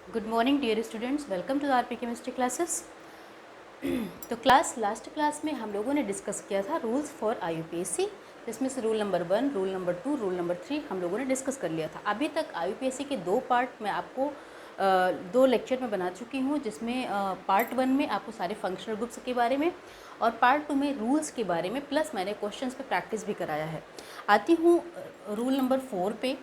Good morning dear students, welcome to R P chemistry classes. तो last class में हम लोगों ने डिस्कस किया था रूल्स फॉर IUPAC, जिसमें से rule number 1, rule number 2, rule number 3 हम लोगों ने डिस्कस कर लिया था। अभी तक IUPAC के दो पार्ट मैं आपको दो लेक्चर में बना चुकी हूँ, जिसमें पार्ट 1 में आपको सारे फंक्शनल ग्रुप्स के बारे में और पार्ट 2 में रूल्स के बारे में, प्लस मैंने क्वेश्चंस पे प्रैक्टिस भी कराया है। आती हूँ रूल नंबर 4 पे।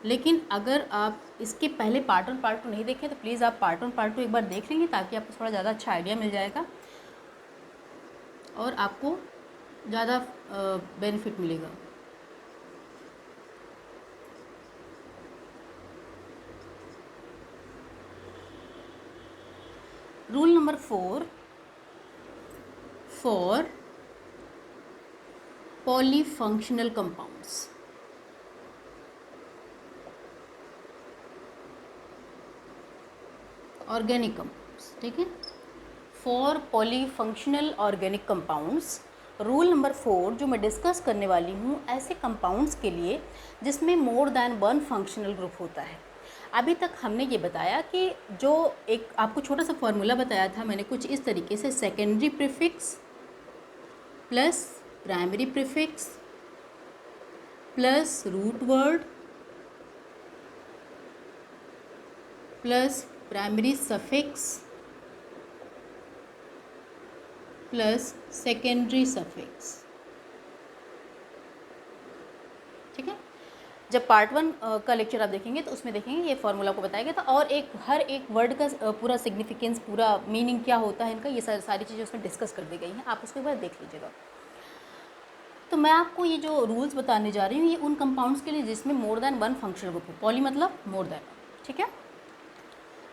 लेकिन अगर आप इसके पहले पार्ट 1 पार्ट 2 नहीं देखें तो प्लीज़ आप पार्ट 1 पार्ट 2 एक बार देख लेंगे, ताकि आपको थोड़ा ज़्यादा अच्छा आइडिया मिल जाएगा और आपको ज़्यादा बेनिफिट मिलेगा। Rule number 4 for polyfunctional compounds. Organic compounds, ठीक है। For polyfunctional organic compounds, rule number 4 जो मैं डिस्कस करने वाली हूँ ऐसे कंपाउंड्स के लिए जिसमें मोर दैन 1 फंक्शनल ग्रुप होता है। अभी तक हमने ये बताया कि जो एक आपको छोटा सा फॉर्मूला बताया था मैंने कुछ इस तरीके से, secondary prefix plus primary prefix plus root word plus primary suffix plus secondary suffix, ठीक है। जब पार्ट 1 का लेक्चर आप देखेंगे तो उसमें देखेंगे ये फॉर्मूला को बताया गया था, और हर एक वर्ड का पूरा सिग्निफिकेंस, पूरा मीनिंग क्या होता है इनका, ये सारी चीज़ें उसमें डिस्कस कर दी गई हैं। आप उसको एक बार देख लीजिएगा। तो मैं आपको ये जो रूल्स बताने जा रही हूँ ये उन कंपाउंड्स के लिए जिसमें मोर देन 1 फंक्शनल ग्रुप हो। पॉली मतलब मोर देन, ठीक है।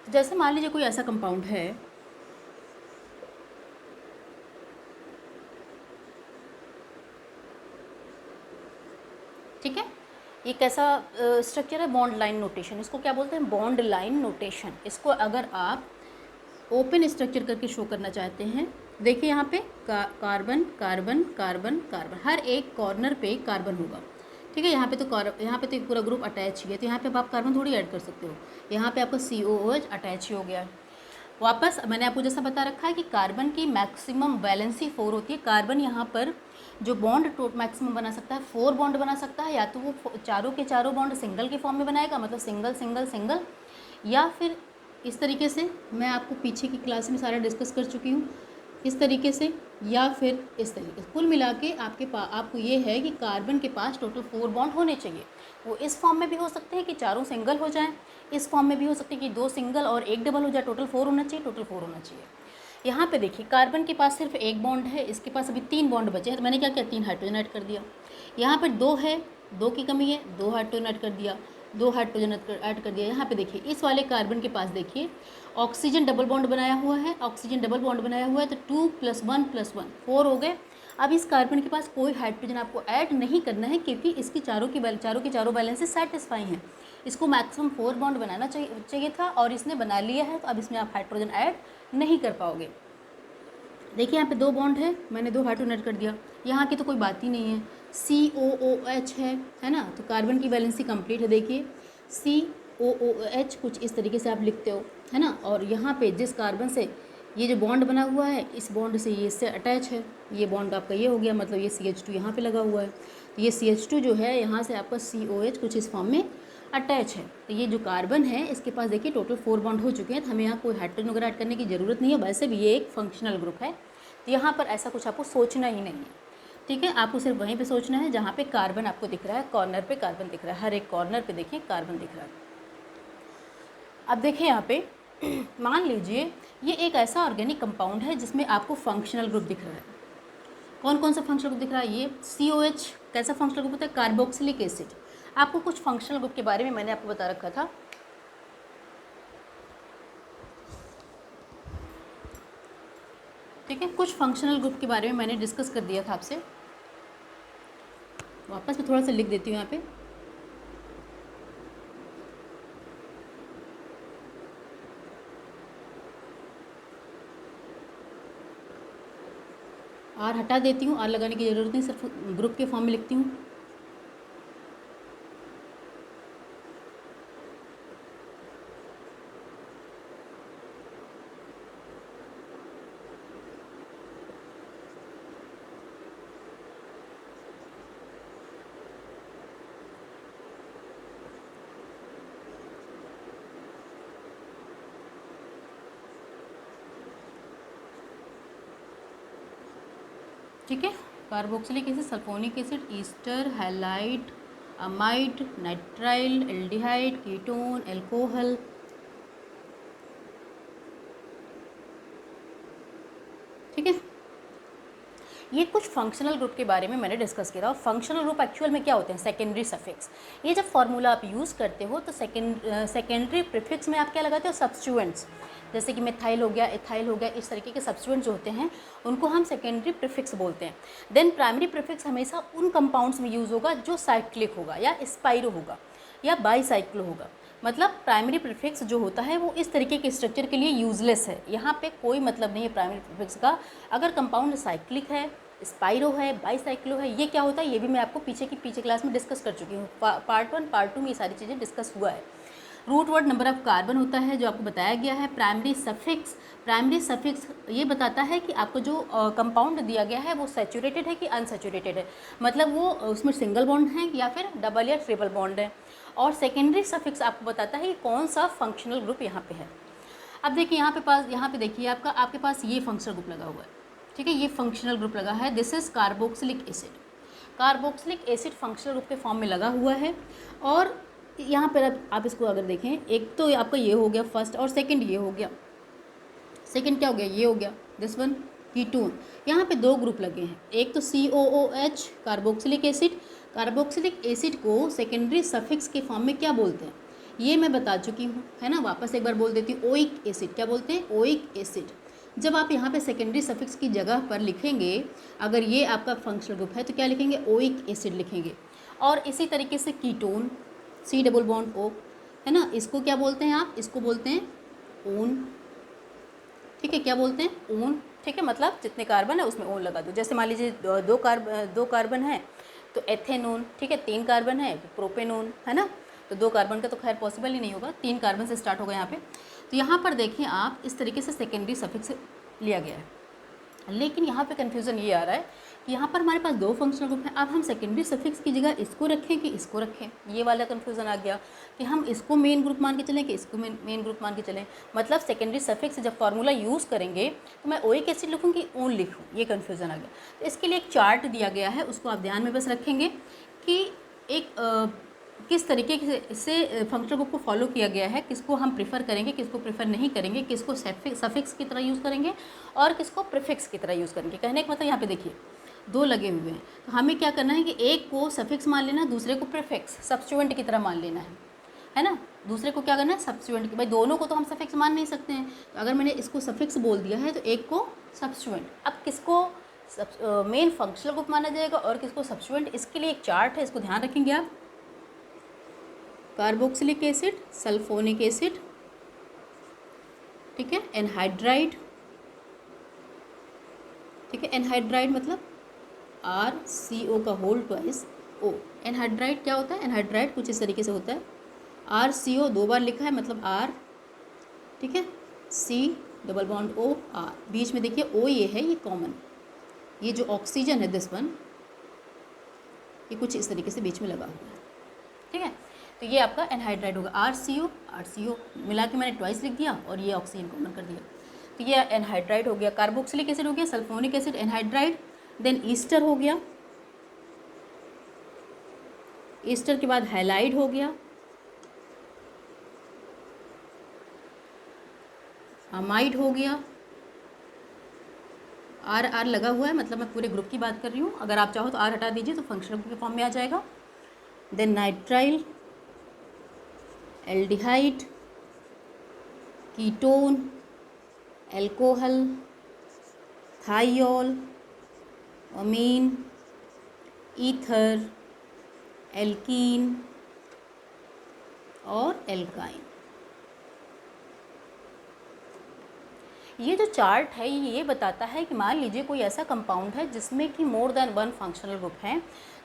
तो जैसे मान लीजिए कोई ऐसा कंपाउंड है, ठीक है। ये कैसा स्ट्रक्चर है? बॉन्ड लाइन नोटेशन, इसको क्या बोलते हैं? Bond line notation. इसको अगर आप ओपन स्ट्रक्चर करके शो करना चाहते हैं, देखिए यहाँ पे कार्बन कार्बन कार्बन कार्बन, हर एक कॉर्नर पे कार्बन होगा, ठीक है। यहाँ पे तो एक पूरा ग्रुप अटैच ही है, तो यहाँ पे आप कार्बन थोड़ी ऐड कर सकते हो। यहाँ पे आपका COOH अटैच ही हो गया है। वापस मैंने आपको जैसा बता रखा है कि कार्बन की मैक्सिमम वैलेंसी 4 होती है। कार्बन यहाँ पर जो बॉन्ड मैक्सिमम बना सकता है 4 बॉन्ड बना सकता है, या तो वो चारों के चारों बॉन्ड सिंगल के फॉर्म में बनाएगा, मतलब सिंगल सिंगल सिंगल, या फिर इस तरीके से, मैं आपको पीछे की क्लास में सारा डिस्कस कर चुकी हूँ, इस तरीके से, या फिर इस तरीके से। कुल मिला के आपको ये है कि कार्बन के पास टोटल 4 बॉन्ड होने चाहिए। वो इस फॉर्म में भी हो सकते हैं कि चारों सिंगल हो जाएं, इस फॉर्म में भी हो सकते हैं कि 2 सिंगल और 1 डबल हो जाए, टोटल 4 होना चाहिए, टोटल 4 होना चाहिए। यहाँ पे देखिए कार्बन के पास सिर्फ 1 बॉन्ड है, इसके पास अभी 3 बॉन्ड बचे हैं, तो मैंने क्या किया, 3 हाइड्रोजन ऐड कर दिया। यहाँ पर 2 है, 2 की कमी है, 2 हाइड्रोजन ऐड कर दिया, 2 हाइड्रोजन ऐड कर दिया। यहाँ पे देखिए इस वाले कार्बन के पास देखिए ऑक्सीजन डबल बॉन्ड बनाया हुआ है, ऑक्सीजन डबल बॉन्ड बनाया हुआ है, तो 2 + 1 + 1 4 हो गए। अब इस कार्बन के पास कोई हाइड्रोजन आपको ऐड नहीं करना है, क्योंकि इसकी चारों की चारों बैलेंसेस सेटिस्फाई हैं। इसको मैक्सिमम 4 बॉन्ड बनाना चाहिए था और इसने बना लिया है, तो अब इसमें आप हाइड्रोजन ऐड नहीं कर पाओगे। देखिए यहाँ पे 2 बॉन्ड है, मैंने 2 हाइड्रोजन ऐड कर दिया। यहाँ की तो कोई बात ही नहीं है, COOH है ना, तो कार्बन की वैलेंसी कंप्लीट है। देखिए COOH कुछ इस तरीके से आप लिखते हो, है ना। और यहाँ पे जिस कार्बन से ये जो बॉन्ड बना हुआ है, इस बॉन्ड से ये इससे अटैच है, ये बॉन्ड आपका ये हो गया, मतलब ये CH2 यहाँ पे लगा हुआ है, तो ये CH2 जो है यहाँ से आपका COH कुछ इस फॉर्म में अटैच है। तो ये जो कार्बन है इसके पास देखिए टोटल 4 बॉन्ड हो चुके हैं, तो हमें यहाँ कोई हाइड्रोजन वगैरह ऐड करने की ज़रूरत नहीं है। वैसे भी ये एक फंक्शनल ग्रुप है, तो यहाँ पर ऐसा कुछ आपको सोचना ही नहीं है, ठीक है। आपको सिर्फ वहीं पे सोचना है जहाँ पे कार्बन आपको दिख रहा है, कॉर्नर पे कार्बन दिख रहा है, हर एक कॉर्नर पे देखिए कार्बन दिख रहा है। अब देखिए यहाँ पे मान लीजिए ये एक ऐसा ऑर्गेनिक कंपाउंड है जिसमें आपको फंक्शनल ग्रुप दिख रहा है। कौन कौन सा फंक्शनल ग्रुप दिख रहा है? ये COH कैसा फंक्शनल ग्रुप होता है? Carboxylic acid. आपको कुछ फंक्शनल ग्रुप के बारे में मैंने आपको बता रखा था, ठीक है। कुछ फंक्शनल ग्रुप के बारे में मैंने डिस्कस कर दिया था आपसे। वापस मैं थोड़ा सा लिख देती हूँ यहाँ पे। आर हटा देती हूँ, आर लगाने की ज़रूरत नहीं, सिर्फ ग्रुप के फॉर्म में लिखती हूँ। ठीक है। Carboxylic acid, sulphonic acid, Easter, halide, amide, nitrile, aldehyde, ketone, alcohol. ठीक है, ये कुछ फंक्शनल ग्रुप के बारे में मैंने डिस्कस किया था। और फंक्शनल ग्रुप एक्चुअल में क्या होते हैं? Secondary suffix. ये जब फॉर्मूला आप यूज़ करते हो तो सेकेंडरी प्रीफिक्स में आप क्या लगाते हो? सब्स्टिट्यूएंट्स। जैसे कि मिथाइल हो गया, इथाइल हो गया, इस तरीके के सब्स्टिट्यूएंट्स जो होते हैं उनको हम सेकेंडरी प्रीफिक्स बोलते हैं। देन प्राइमरी प्रीफिक्स हमेशा उन कंपाउंड्स में यूज़ होगा जो साइक्लिक होगा या स्पाइरो होगा या बाईसाइक्लो होगा। मतलब प्राइमरी प्रीफिक्स जो होता है वो इस तरीके के स्ट्रक्चर के लिए यूजलेस है। यहाँ पे कोई मतलब नहीं है प्राइमरी प्रीफिक्स का। अगर कंपाउंड साइक्लिक है, स्पाइरो है, बाईसाइक्लो है, ये क्या होता है ये भी मैं आपको पीछे क्लास में डिस्कस कर चुकी हूँ। पार्ट 1 पार्ट 2 में ये सारी चीज़ें डिस्कस हुआ है। Root word number of carbon होता है जो आपको बताया गया है। प्राइमरी सफिक्स ये बताता है कि आपको जो कंपाउंड दिया गया है वो सैचुरेटेड है कि अनसैचुरेटेड है, मतलब वो उसमें सिंगल बॉन्ड है या फिर डबल या ट्रिपल बॉन्ड है। और सेकेंडरी सफिक्स आपको बताता है कि कौन सा फंक्शनल ग्रुप यहाँ पे है। अब देखिए यहाँ पे देखिए आपके पास ये फंक्शनल ग्रुप लगा हुआ है। ठीक है, ये फंक्शनल ग्रुप लगा है। This is carboxylic acid. Carboxylic acid functional group के फॉर्म में लगा हुआ है। और यहाँ पर अब आप इसको अगर देखें, एक तो आपका ये हो गया फर्स्ट, और सेकंड ये हो गया। सेकंड क्या हो गया? ये हो गया, दिस वन कीटोन। यहाँ पे दो ग्रुप लगे हैं, एक तो COOH carboxylic acid. Carboxylic acid को सेकेंडरी सफिक्स के फॉर्म में क्या बोलते हैं ये मैं बता चुकी हूँ, है ना। वापस एक बार बोल देती हूँ, ओइक एसिड। क्या बोलते हैं? Oic acid. जब आप यहाँ पे सेकेंडरी सफिक्स की जगह पर लिखेंगे, अगर ये आपका फंक्शनल ग्रुप है तो क्या लिखेंगे? ओइक एसिड लिखेंगे। और इसी तरीके से ketone, C double bond O, है ना, इसको क्या बोलते हैं आप? इसको बोलते हैं ओन। ठीक है, क्या बोलते हैं? ओन। ठीक है, मतलब जितने कार्बन है उसमें ओन लगा दो। जैसे मान लीजिए दो कार्बन है तो एथेनोन। ठीक है, 3 कार्बन है तो प्रोपेनोन, है ना। तो 2 कार्बन का तो खैर पॉसिबल ही नहीं होगा, 3 कार्बन से स्टार्ट होगा यहाँ पे। तो यहाँ पर देखें आप, इस तरीके से सेकेंडरी सफिक्स लिया गया है। लेकिन यहाँ पे कन्फ्यूज़न ये आ रहा है कि यहाँ पर हमारे पास 2 फंक्शनल ग्रुप हैं। अब हम सेकेंडरी सफिक्स की जगह इसको रखें कि इसको रखें, ये वाला कन्फ्यूज़न आ गया कि हम इसको मेन ग्रुप मान के चलें कि इसको मेन ग्रुप मान के चलें। मतलब सेकेंडरी सफिक्स जब फार्मूला यूज़ करेंगे तो मैं ओइक एसिड लिखूँ कि ओन लिखूँ, ये कन्फ्यूज़न आ गया। तो इसके लिए एक चार्ट दिया गया है, उसको आप ध्यान में बस रखेंगे कि एक किस तरीके से फंक्शनल ग्रुप को फॉलो किया गया है, किसको हम प्रेफर करेंगे, किसको प्रेफर नहीं करेंगे, किसको सफिक्स की तरह यूज़ करेंगे और किसको प्रीफिक्स की तरह यूज़ करेंगे। कहने का मतलब यहाँ पे देखिए 2 लगे हुए हैं, तो हमें क्या करना है कि एक को सफिक्स मान लेना, दूसरे को प्रीफिक्स सब्स्टिट्यूएंट की तरह मान लेना है ना। दूसरे को क्या करना है? सब्स्टिट्यूएंट। भाई दोनों को तो हम सफिक्स मान नहीं सकते हैं, तो अगर मैंने इसको सफिक्स बोल दिया है तो एक को सब्स्टिट्यूएंट। अब किसको मेन फंक्शनल ग्रुप माना जाएगा और किसको सब्स्टिट्यूएंट, इसके लिए एक चार्ट है, इसको ध्यान रखेंगे आप। कार्बोक्सिलिक एसिड, सल्फोनिक एसिड, ठीक है, एनहाइड्राइड। ठीक है, एनहाइड्राइड मतलब RCO का होल ट्वाइस O। एनहाइड्राइड क्या होता है? एनहाइड्राइड कुछ इस तरीके से होता है, RCO 2 बार लिखा है मतलब R, ठीक है, C double bond O R, बीच में देखिए O ये है, ये कॉमन, ये जो ऑक्सीजन है दिस वन, ये कुछ इस तरीके से बीच में लगा हुआ है। ठीक है, तो ये आपका एनहाइड्राइड होगा। RCO मिला के मैंने ट्वाइस लिख दिया और ये ऑक्सीजन कॉमन कर दिया, तो ये एनहाइड्राइड हो गया। कार्बोक्सिलिक एसिड हो गया, sulphonic acid, anhydride. Then ester हो गया, ईस्टर के बाद हैलाइड हो गया, अमाइड हो गया। R लगा हुआ है, मतलब मैं पूरे ग्रुप की बात कर रही हूँ। अगर आप चाहो तो R हटा दीजिए तो फंक्शनल ग्रुप के फॉर्म में आ जाएगा। Then nitrile, aldehyde, ketone, alcohol, thiol, amine, ether, alkene और एल्काइन। ये जो चार्ट है ये बताता है कि मान लीजिए कोई ऐसा कंपाउंड है जिसमें कि मोर देन 1 फंक्शनल ग्रुप है,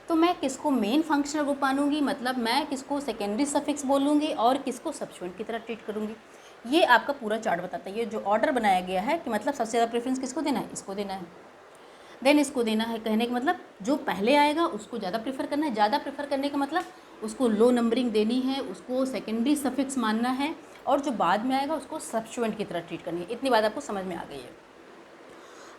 तो मैं किसको मेन फंक्शनल ग्रुप मानूंगी, मतलब मैं किसको सेकेंडरी सफिक्स बोलूँगी और किसको सब्स्टिट्यूएंट की तरह ट्रीट करूँगी। ये आपका पूरा चार्ट बताता है। ये जो ऑर्डर बनाया गया है कि मतलब सबसे ज़्यादा प्रेफरेंस किसको देना है, इसको देना है, देन इसको देना है। कहने का मतलब जो पहले आएगा उसको ज़्यादा प्रेफर करना है। ज़्यादा प्रेफर करने का मतलब उसको लो नंबरिंग देनी है, उसको सेकेंडरी सफिक्स मानना है, और जो बाद में आएगा उसको सब्स्टिट्यूएंट की तरह ट्रीट करनी है। इतनी बात आपको समझ में आ गई है।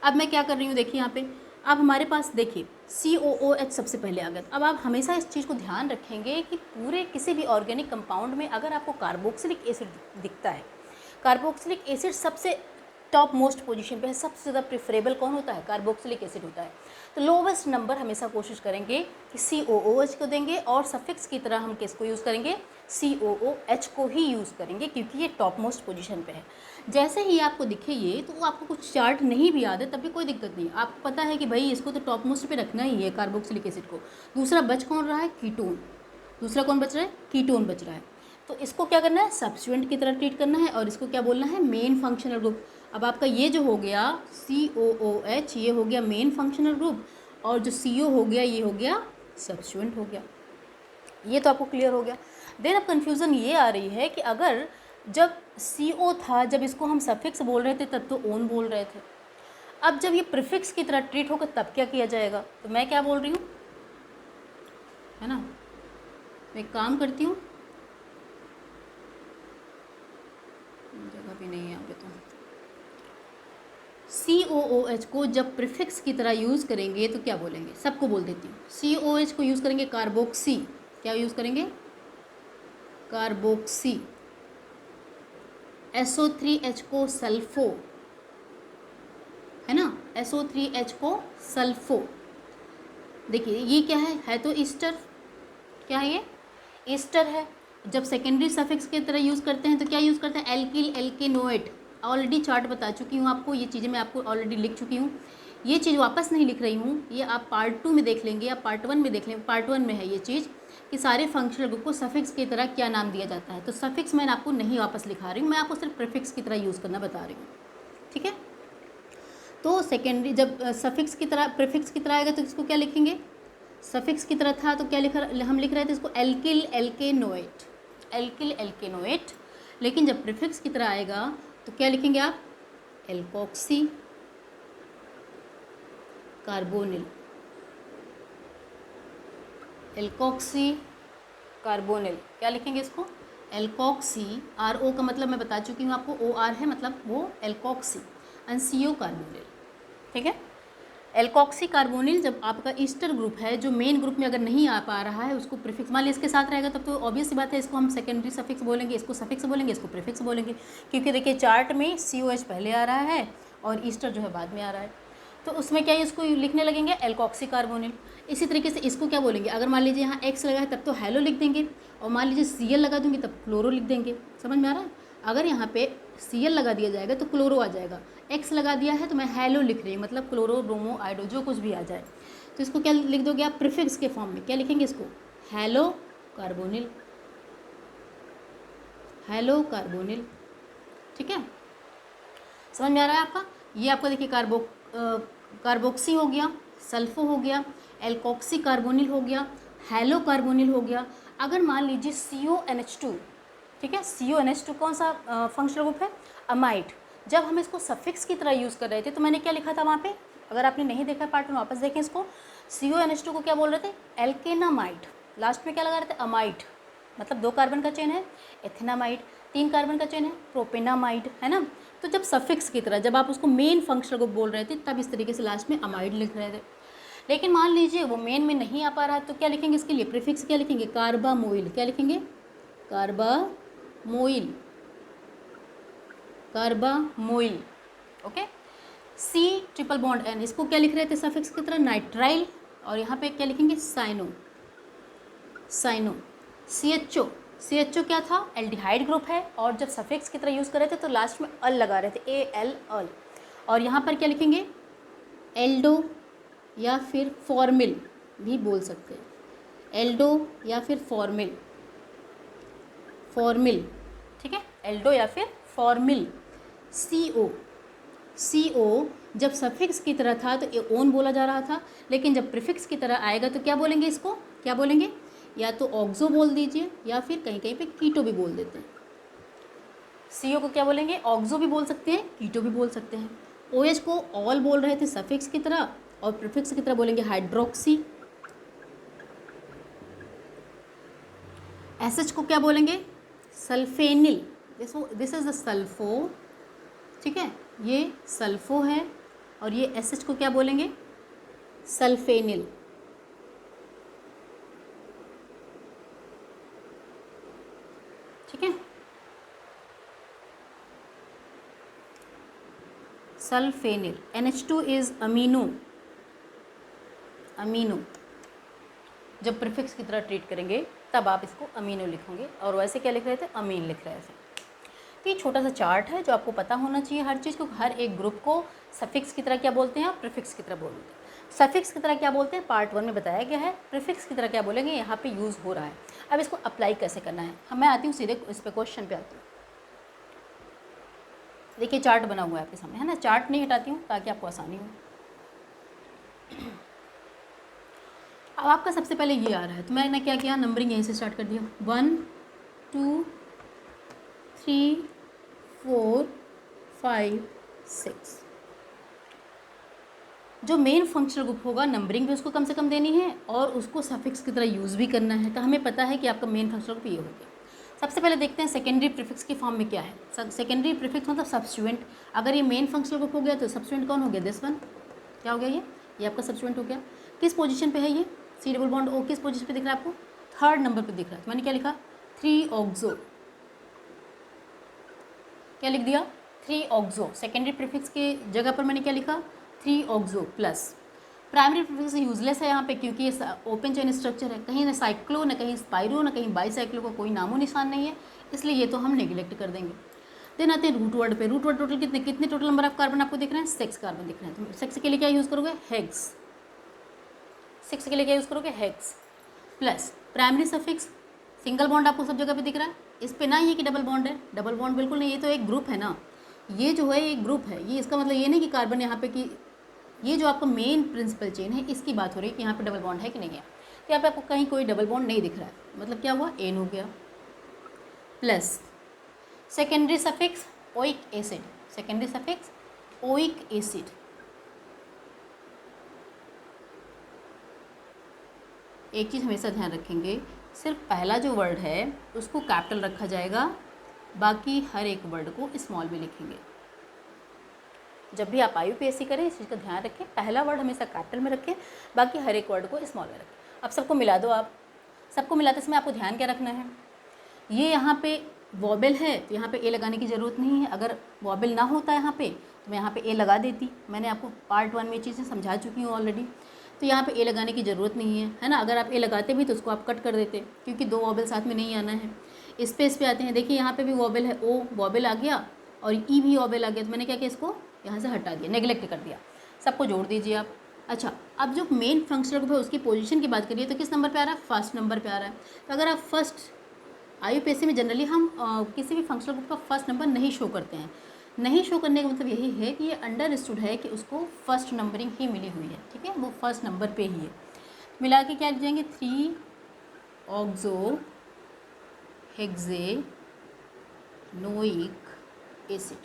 अब मैं क्या कर रही हूँ, देखिए यहाँ पे अब हमारे पास देखिए COOH सबसे पहले आ गया। अब आप हमेशा इस चीज़ को ध्यान रखेंगे कि पूरे किसी भी ऑर्गेनिक कंपाउंड में अगर आपको कार्बोक्सिलिक एसिड दिखता है, कार्बोक्सिलिक एसिड सबसे टॉप मोस्ट पोजीशन पे है, सबसे ज़्यादा प्रेफरेबल कौन होता है, कार्बोक्सिलिक एसिड होता है। तो लोवेस्ट नंबर हमेशा कोशिश करेंगे कि COOH को देंगे और सफिक्स की तरह हम किसको यूज़ करेंगे, COOH को ही यूज़ करेंगे क्योंकि ये टॉप मोस्ट पोजीशन पे है। जैसे ही आपको दिखे ये, तो आपको कुछ चार्ट नहीं भी याद है तब भी कोई दिक्कत नहीं, आपको पता है कि भाई इसको तो टॉप मोस्ट पे रखना ही है कार्बोक्सिलिक एसिड को। दूसरा बच कौन रहा है, कीटोन। दूसरा कौन बच रहा है, कीटोन बच रहा है। तो इसको क्या करना है, सब्स्टिट्यूएंट की तरह ट्रीट करना है और इसको क्या बोलना है, मेन फंक्शनल ग्रुप। अब आपका ये जो हो गया COOH, ये हो गया मेन फंक्शनल ग्रुप, और जो CO हो गया ये हो गया सब्स्टिट्यूएंट हो गया। ये तो आपको क्लियर हो गया। देन अब कन्फ्यूज़न ये आ रही है कि अगर जब CO था, जब इसको हम सफिक्स बोल रहे थे तब तो ओन बोल रहे थे, अब जब ये प्रीफिक्स की तरह ट्रीट होगा तब क्या किया जाएगा। तो मैं क्या बोल रही हूँ, है ना, मैं एक काम करती हूँ, जगह भी नहीं है यहाँ पे, तो COOH को जब प्रीफिक्स की तरह यूज़ करेंगे तो क्या बोलेंगे, सबको बोल देती हूँ। COOH को यूज़ करेंगे कार्बोक्सी, क्या यूज़ करेंगे, कार्बोक्सी। SO3H को सल्फो, है ना, SO3H को सल्फो। देखिए ये क्या है तो ईस्टर, क्या है ये, ईस्टर है। जब सेकेंडरी सफिक्स की तरह यूज़ करते हैं तो क्या यूज़ करते हैं, एल्किल एल्केनोएट। ऑलरेडी चार्ट बता चुकी हूँ आपको, ये चीज़ें मैं आपको ऑलरेडी लिख चुकी हूँ, ये चीज़ वापस नहीं लिख रही हूँ, ये आप पार्ट 2 में देख लेंगे या पार्ट 1 में देख लेंगे। पार्ट 1 में है ये चीज़ कि सारे फंक्शनल ग्रुप को सफिक्स की तरह क्या नाम दिया जाता है। तो सफिक्स मैं आपको नहीं वापस लिखा रही हूँ, मैं आपको सिर्फ प्रीफिक्स की तरह यूज़ करना बता रही हूँ, ठीक है। तो सेकेंडरी जब सफिक्स की तरह प्रीफिक्स की तरह आएगा तो इसको क्या लिखेंगे, सफिक्स की तरह था तो क्या हम लिख रहे थे इसको एल्किल एल्केनोएट, एल्किल एल्केनोएट। लेकिन जब प्रीफिक्स की तरह आएगा तो क्या लिखेंगे आप, एल्कोक्सी कार्बोनिल, एल्कोक्सी कार्बोनिल, क्या लिखेंगे इसको, एल्कोक्सी। RO का मतलब मैं बता चुकी हूँ आपको, OR है मतलब वो एल्कोक्सी, एंड CO कार्बोनिल, ठीक है। एल्कोक्सी कार्बोनिल जब आपका ईस्टर ग्रुप है, जो मेन ग्रुप में अगर नहीं आ पा रहा है, उसको प्रीफिक्स मान लीजिए इसके साथ रहेगा तब तो ऑब्वियस सी बात है, इसको हम सेकेंडरी सफिक्स बोलेंगे, इसको सफिक्स बोलेंगे, इसको प्रीफिक्स बोलेंगे, क्योंकि देखिए चार्ट में COH पहले आ रहा है और ईस्टर जो है बाद में आ रहा है, तो उसमें क्या है, इसको लिखने लगेंगे एल्कोक्सी कार्बोनिल। इसी तरीके से इसको क्या बोलेंगे, अगर मान लीजिए यहाँ X लगा है तब तो हेलो लिख देंगे, और मान लीजिए Cl लगा दूंगी तब क्लोरो लिख देंगे, समझ में आ रहा है। अगर यहाँ पे Cl लगा दिया जाएगा तो क्लोरो आ जाएगा, X लगा दिया है तो मैं हेलो लिख रही हूँ, मतलब क्लोरो ब्रोमो आइडो जो कुछ भी आ जाए, तो इसको क्या लिख दोगे आप, प्रीफिक्स के फॉर्म में क्या लिखेंगे इसको, हेलो कार्बोनिल, हेलो कार्बोनिल, ठीक है। समझ में आ रहा है आपका। ये आपका देखिए कार्बोक्सी हो गया, सल्फो हो गया, एल्कोक्सी कार्बोनिल हो गया, हेलो कार्बोनिल हो गया। अगर मान लीजिए CONH2, ठीक है, CONH2 कौन सा फंक्शनल ग्रुप है, अमाइड। जब हम इसको सफिक्स की तरह यूज़ कर रहे थे तो मैंने क्या लिखा था वहाँ पे, अगर आपने नहीं देखा पार्ट में वापस देखें इसको, CONH2 को क्या बोल रहे थे, एल्केनामाइड। लास्ट में क्या लगा रहे थे, अमाइड, मतलब 2 कार्बन का चेन है, एथेनामाइड, 3 कार्बन का चेन है, प्रोपेनामाइड, है ना। तो जब सफिक्स की तरह, जब आप उसको मेन फंक्शनल ग्रुप बोल रहे थे तब इस तरीके से लास्ट में अमाइड लिख रहे थे। लेकिन मान लीजिए वो मेन में नहीं आ पा रहा है तो क्या लिखेंगे इसके लिए, प्रीफिक्स क्या लिखेंगे, कार्बामोइल, क्या लिखेंगे, carbamoyl, carbamoyl, okay. C triple bond N, इसको क्या लिख रहे थे सफिक्स की तरह, नाइट्राइल, और यहाँ पे क्या लिखेंगे, साइनो, साइनो। CHO क्या था, एल्डिहाइड ग्रुप है, और जब सफिक्स की तरह यूज़ कर रहे थे तो लास्ट में अल लगा रहे थे, AL अल, और यहाँ पर क्या लिखेंगे, एल्डो या फिर फॉर्मिल भी बोल सकते हैं, एल्डो या फिर फॉर्मिल, फॉर्मिल, ठीक है, एल्डो या फिर फॉर्मिल। CO जब सफिक्स की तरह था तो ओन बोला जा रहा था, लेकिन जब प्रीफिक्स की तरह आएगा तो क्या बोलेंगे, इसको क्या बोलेंगे, या तो ऑक्सो बोल दीजिए या फिर कहीं कहीं पे कीटो भी बोल देते हैं। CO को क्या बोलेंगे, ऑक्सो भी बोल सकते हैं, कीटो भी बोल सकते हैं। OH को ऑल बोल रहे थे सफिक्स की तरह, और प्रीफिक्स की तरह बोलेंगे हाइड्रोक्सी। SH को क्या बोलेंगे, सल्फेनिल, दिस इज द सल्फो, ठीक है, ये सल्फो है, और ये SH को क्या बोलेंगे, सल्फेनिल, ठीक है, सल्फेनिल। NH2 इज अमीनो, अमीनो जब प्रीफिक्स की तरह ट्रीट करेंगे तब आप इसको अमीनो लिखोगे, और वैसे क्या लिख रहे थे, अमीन लिख रहे थे। तो ये छोटा सा चार्ट है जो आपको पता होना चाहिए हर चीज़ को। हर एक ग्रुप को सफिक्स की तरह क्या बोलते हैं, प्रीफिक्स की तरह बोलते हैं। सफिक्स की तरह क्या बोलते हैं, पार्ट 1 में बताया गया है। प्रीफिक्स की तरह क्या बोलेंगे, यहाँ पे यूज़ हो रहा है। अब इसको अप्लाई कैसे करना है, मैं आती हूँ सीधे इस पर, क्वेश्चन पे आती हूँ। देखिए चार्ट बना हुआ है आपके सामने, है ना। चार्ट नहीं हटाती हूँ ताकि आपको आसानी हो। अब आपका सबसे पहले ये आ रहा है, तो मैंने क्या किया, नंबरिंग यहीं से स्टार्ट कर दिया। 1 2 3 4 5 6। जो मेन फंक्शनल ग्रुप होगा नंबरिंग भी उसको कम से कम देनी है और उसको सफिक्स की तरह यूज़ भी करना है। तो हमें पता है कि आपका मेन फंक्शनल ग्रुप ये हो गया। सबसे पहले देखते हैं सेकेंडरी प्रीफिक्स की फॉर्म में क्या है। सेकेंडरी प्रीफिक्स मतलब सब्स्टिट्यूएंट। अगर ये मेन फंक्शनल ग्रुप हो गया तो सब्स्टिट्यूएंट कौन हो गया, दिस वन। क्या हो गया, ये आपका सब्स्टिट्यूएंट हो गया। किस पोजीशन पे है ये, सी डबल बॉन्ड ओ किस पोजीशन पे दिख रहा है आपको, 3rd नंबर पे दिख रहा है। तो मैंने क्या लिखा, 3 ऑक्सो। क्या लिख दिया, 3 ऑक्सो। सेकेंडरी प्रीफिक्स की जगह पर मैंने क्या लिखा, 3 oxo plus. Primary prefix useless है यहाँ पे क्योंकि ये ओपन चेन स्ट्रक्चर है। कहीं ना साइक्लो, ना कहीं स्पाइरो, ना कहीं बाईसाइक्लो का कोई नामो निशान नहीं है, इसलिए ये तो हम नेग्लेक्ट कर देंगे। देन आते हैं रूट वर्ड पे। रूट वर्ड टोटल कितने कितने टोटल नंबर ऑफ कार्बन आपको दिख रहे हैं, 6 कार्बन दिख रहे हैं। तो 6 के लिए क्या यूज़ करोगे, हेक्स। 6 के लिए क्या यूज़ करोगे, hex. Plus primary suffix, single bond आपको सब जगह पे दिख रहा है। इस पे ना ये कि डबल बॉन्ड है, डबल बॉन्ड बिल्कुल नहीं, ये तो एक ग्रुप है ना। ये जो है एक ग्रुप है, ये इसका मतलब ये नहीं कि कार्बन यहाँ पे कि ये जो आपका मेन प्रिंसिपल चेन है इसकी बात हो रही है कि यहाँ पे डबल बॉन्ड है कि नहीं है। तो यहाँ पे आपको कहीं कोई डबल बॉन्ड नहीं दिख रहा है, मतलब क्या हुआ, एन हो गया। Plus secondary suffix oic acid, secondary suffix oic acid. एक चीज़ हमेशा ध्यान रखेंगे, सिर्फ पहला जो वर्ड है उसको कैपिटल रखा जाएगा, बाकी हर एक वर्ड को स्मॉल में लिखेंगे। जब भी आप IUPAC करें इस चीज़ का ध्यान रखें, पहला वर्ड हमेशा कैपिटल में रखें, बाकी हर एक वर्ड को स्मॉल में रखें। अब सबको मिला दो आप। सबको मिलाते समय आपको ध्यान क्या रखना है, ये यहाँ पे वॉबल है तो यहाँ पे ए लगाने की ज़रूरत नहीं है। अगर वॉबल ना होता यहाँ पे तो मैं यहाँ पे ए लगा देती। मैंने आपको पार्ट 1 में चीज़ें समझा चुकी हूँ ऑलरेडी, तो यहाँ पे ए लगाने की ज़रूरत नहीं है ना। अगर आप ए लगाते भी तो उसको आप कट कर देते, क्योंकि 2 वॉबल साथ में नहीं आना है। स्पेस पे आते हैं, देखिए यहाँ पे भी वॉबल है, ओ वॉबल आ गया और ई भी वॉबल आ गया, तो मैंने क्या किया, इसको यहाँ से हटा दिया, नेगलेक्ट कर दिया। सबको जोड़ दीजिए आप। अच्छा, अब जो मेन फंक्शनल ग्रुप है उसकी पोजीशन की बात करिए तो किस नंबर पे आ रहा है, 1st नंबर पे आ रहा है। तो अगर आप फर्स्ट IUPAC में जनरली हम किसी भी फंक्शनल ग्रुप का 1st नंबर नहीं शो करते हैं। नहीं शो करने का मतलब यही है कि ये अंडरस्टूड है कि उसको 1st नंबरिंग ही मिली हुई है, ठीक है, वो 1st नंबर पे ही है। मिला के क्या लिख जाएंगे, 3 ऑक्सो हेक्सेनोइक एसिड,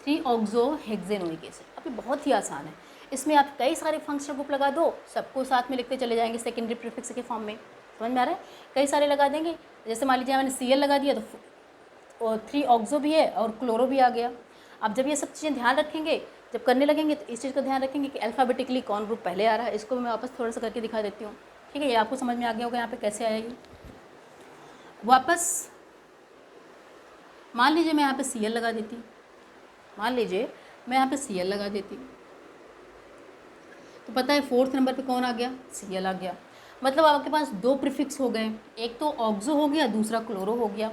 3 ऑक्सो हेक्सेनोइक एसिड। अब ये बहुत ही आसान है, इसमें आप कई सारे फंक्शनल ग्रुप लगा दो, सबको साथ में लिखते चले जाएंगे सेकेंडरी प्रीफिक्स के फॉर्म में। समझ में आ रहा है, कई सारे लगा देंगे। जैसे मान लीजिए मैंने Cl लगा दिया तो 3 ऑक्सो भी है और क्लोरो भी आ गया। अब जब ये सब चीज़ें ध्यान रखेंगे, जब करने लगेंगे तो इस चीज़ का ध्यान रखेंगे कि अल्फ़ाबेटिकली कौन ग्रुप पहले आ रहा है। इसको मैं वापस थोड़ा सा करके दिखा देती हूँ, ठीक है, ये आपको समझ में आ गया होगा यहाँ पे कैसे आएगी। वापस मान लीजिए मैं यहाँ पे Cl लगा देती, मान लीजिए मैं यहाँ पे Cl लगा देती, तो पता है 4th नंबर पे कौन आ गया, Cl आ गया। मतलब आपके पास 2 प्रीफिक्स हो गए, एक तो ऑक्सो हो गया, दूसरा क्लोरो हो गया।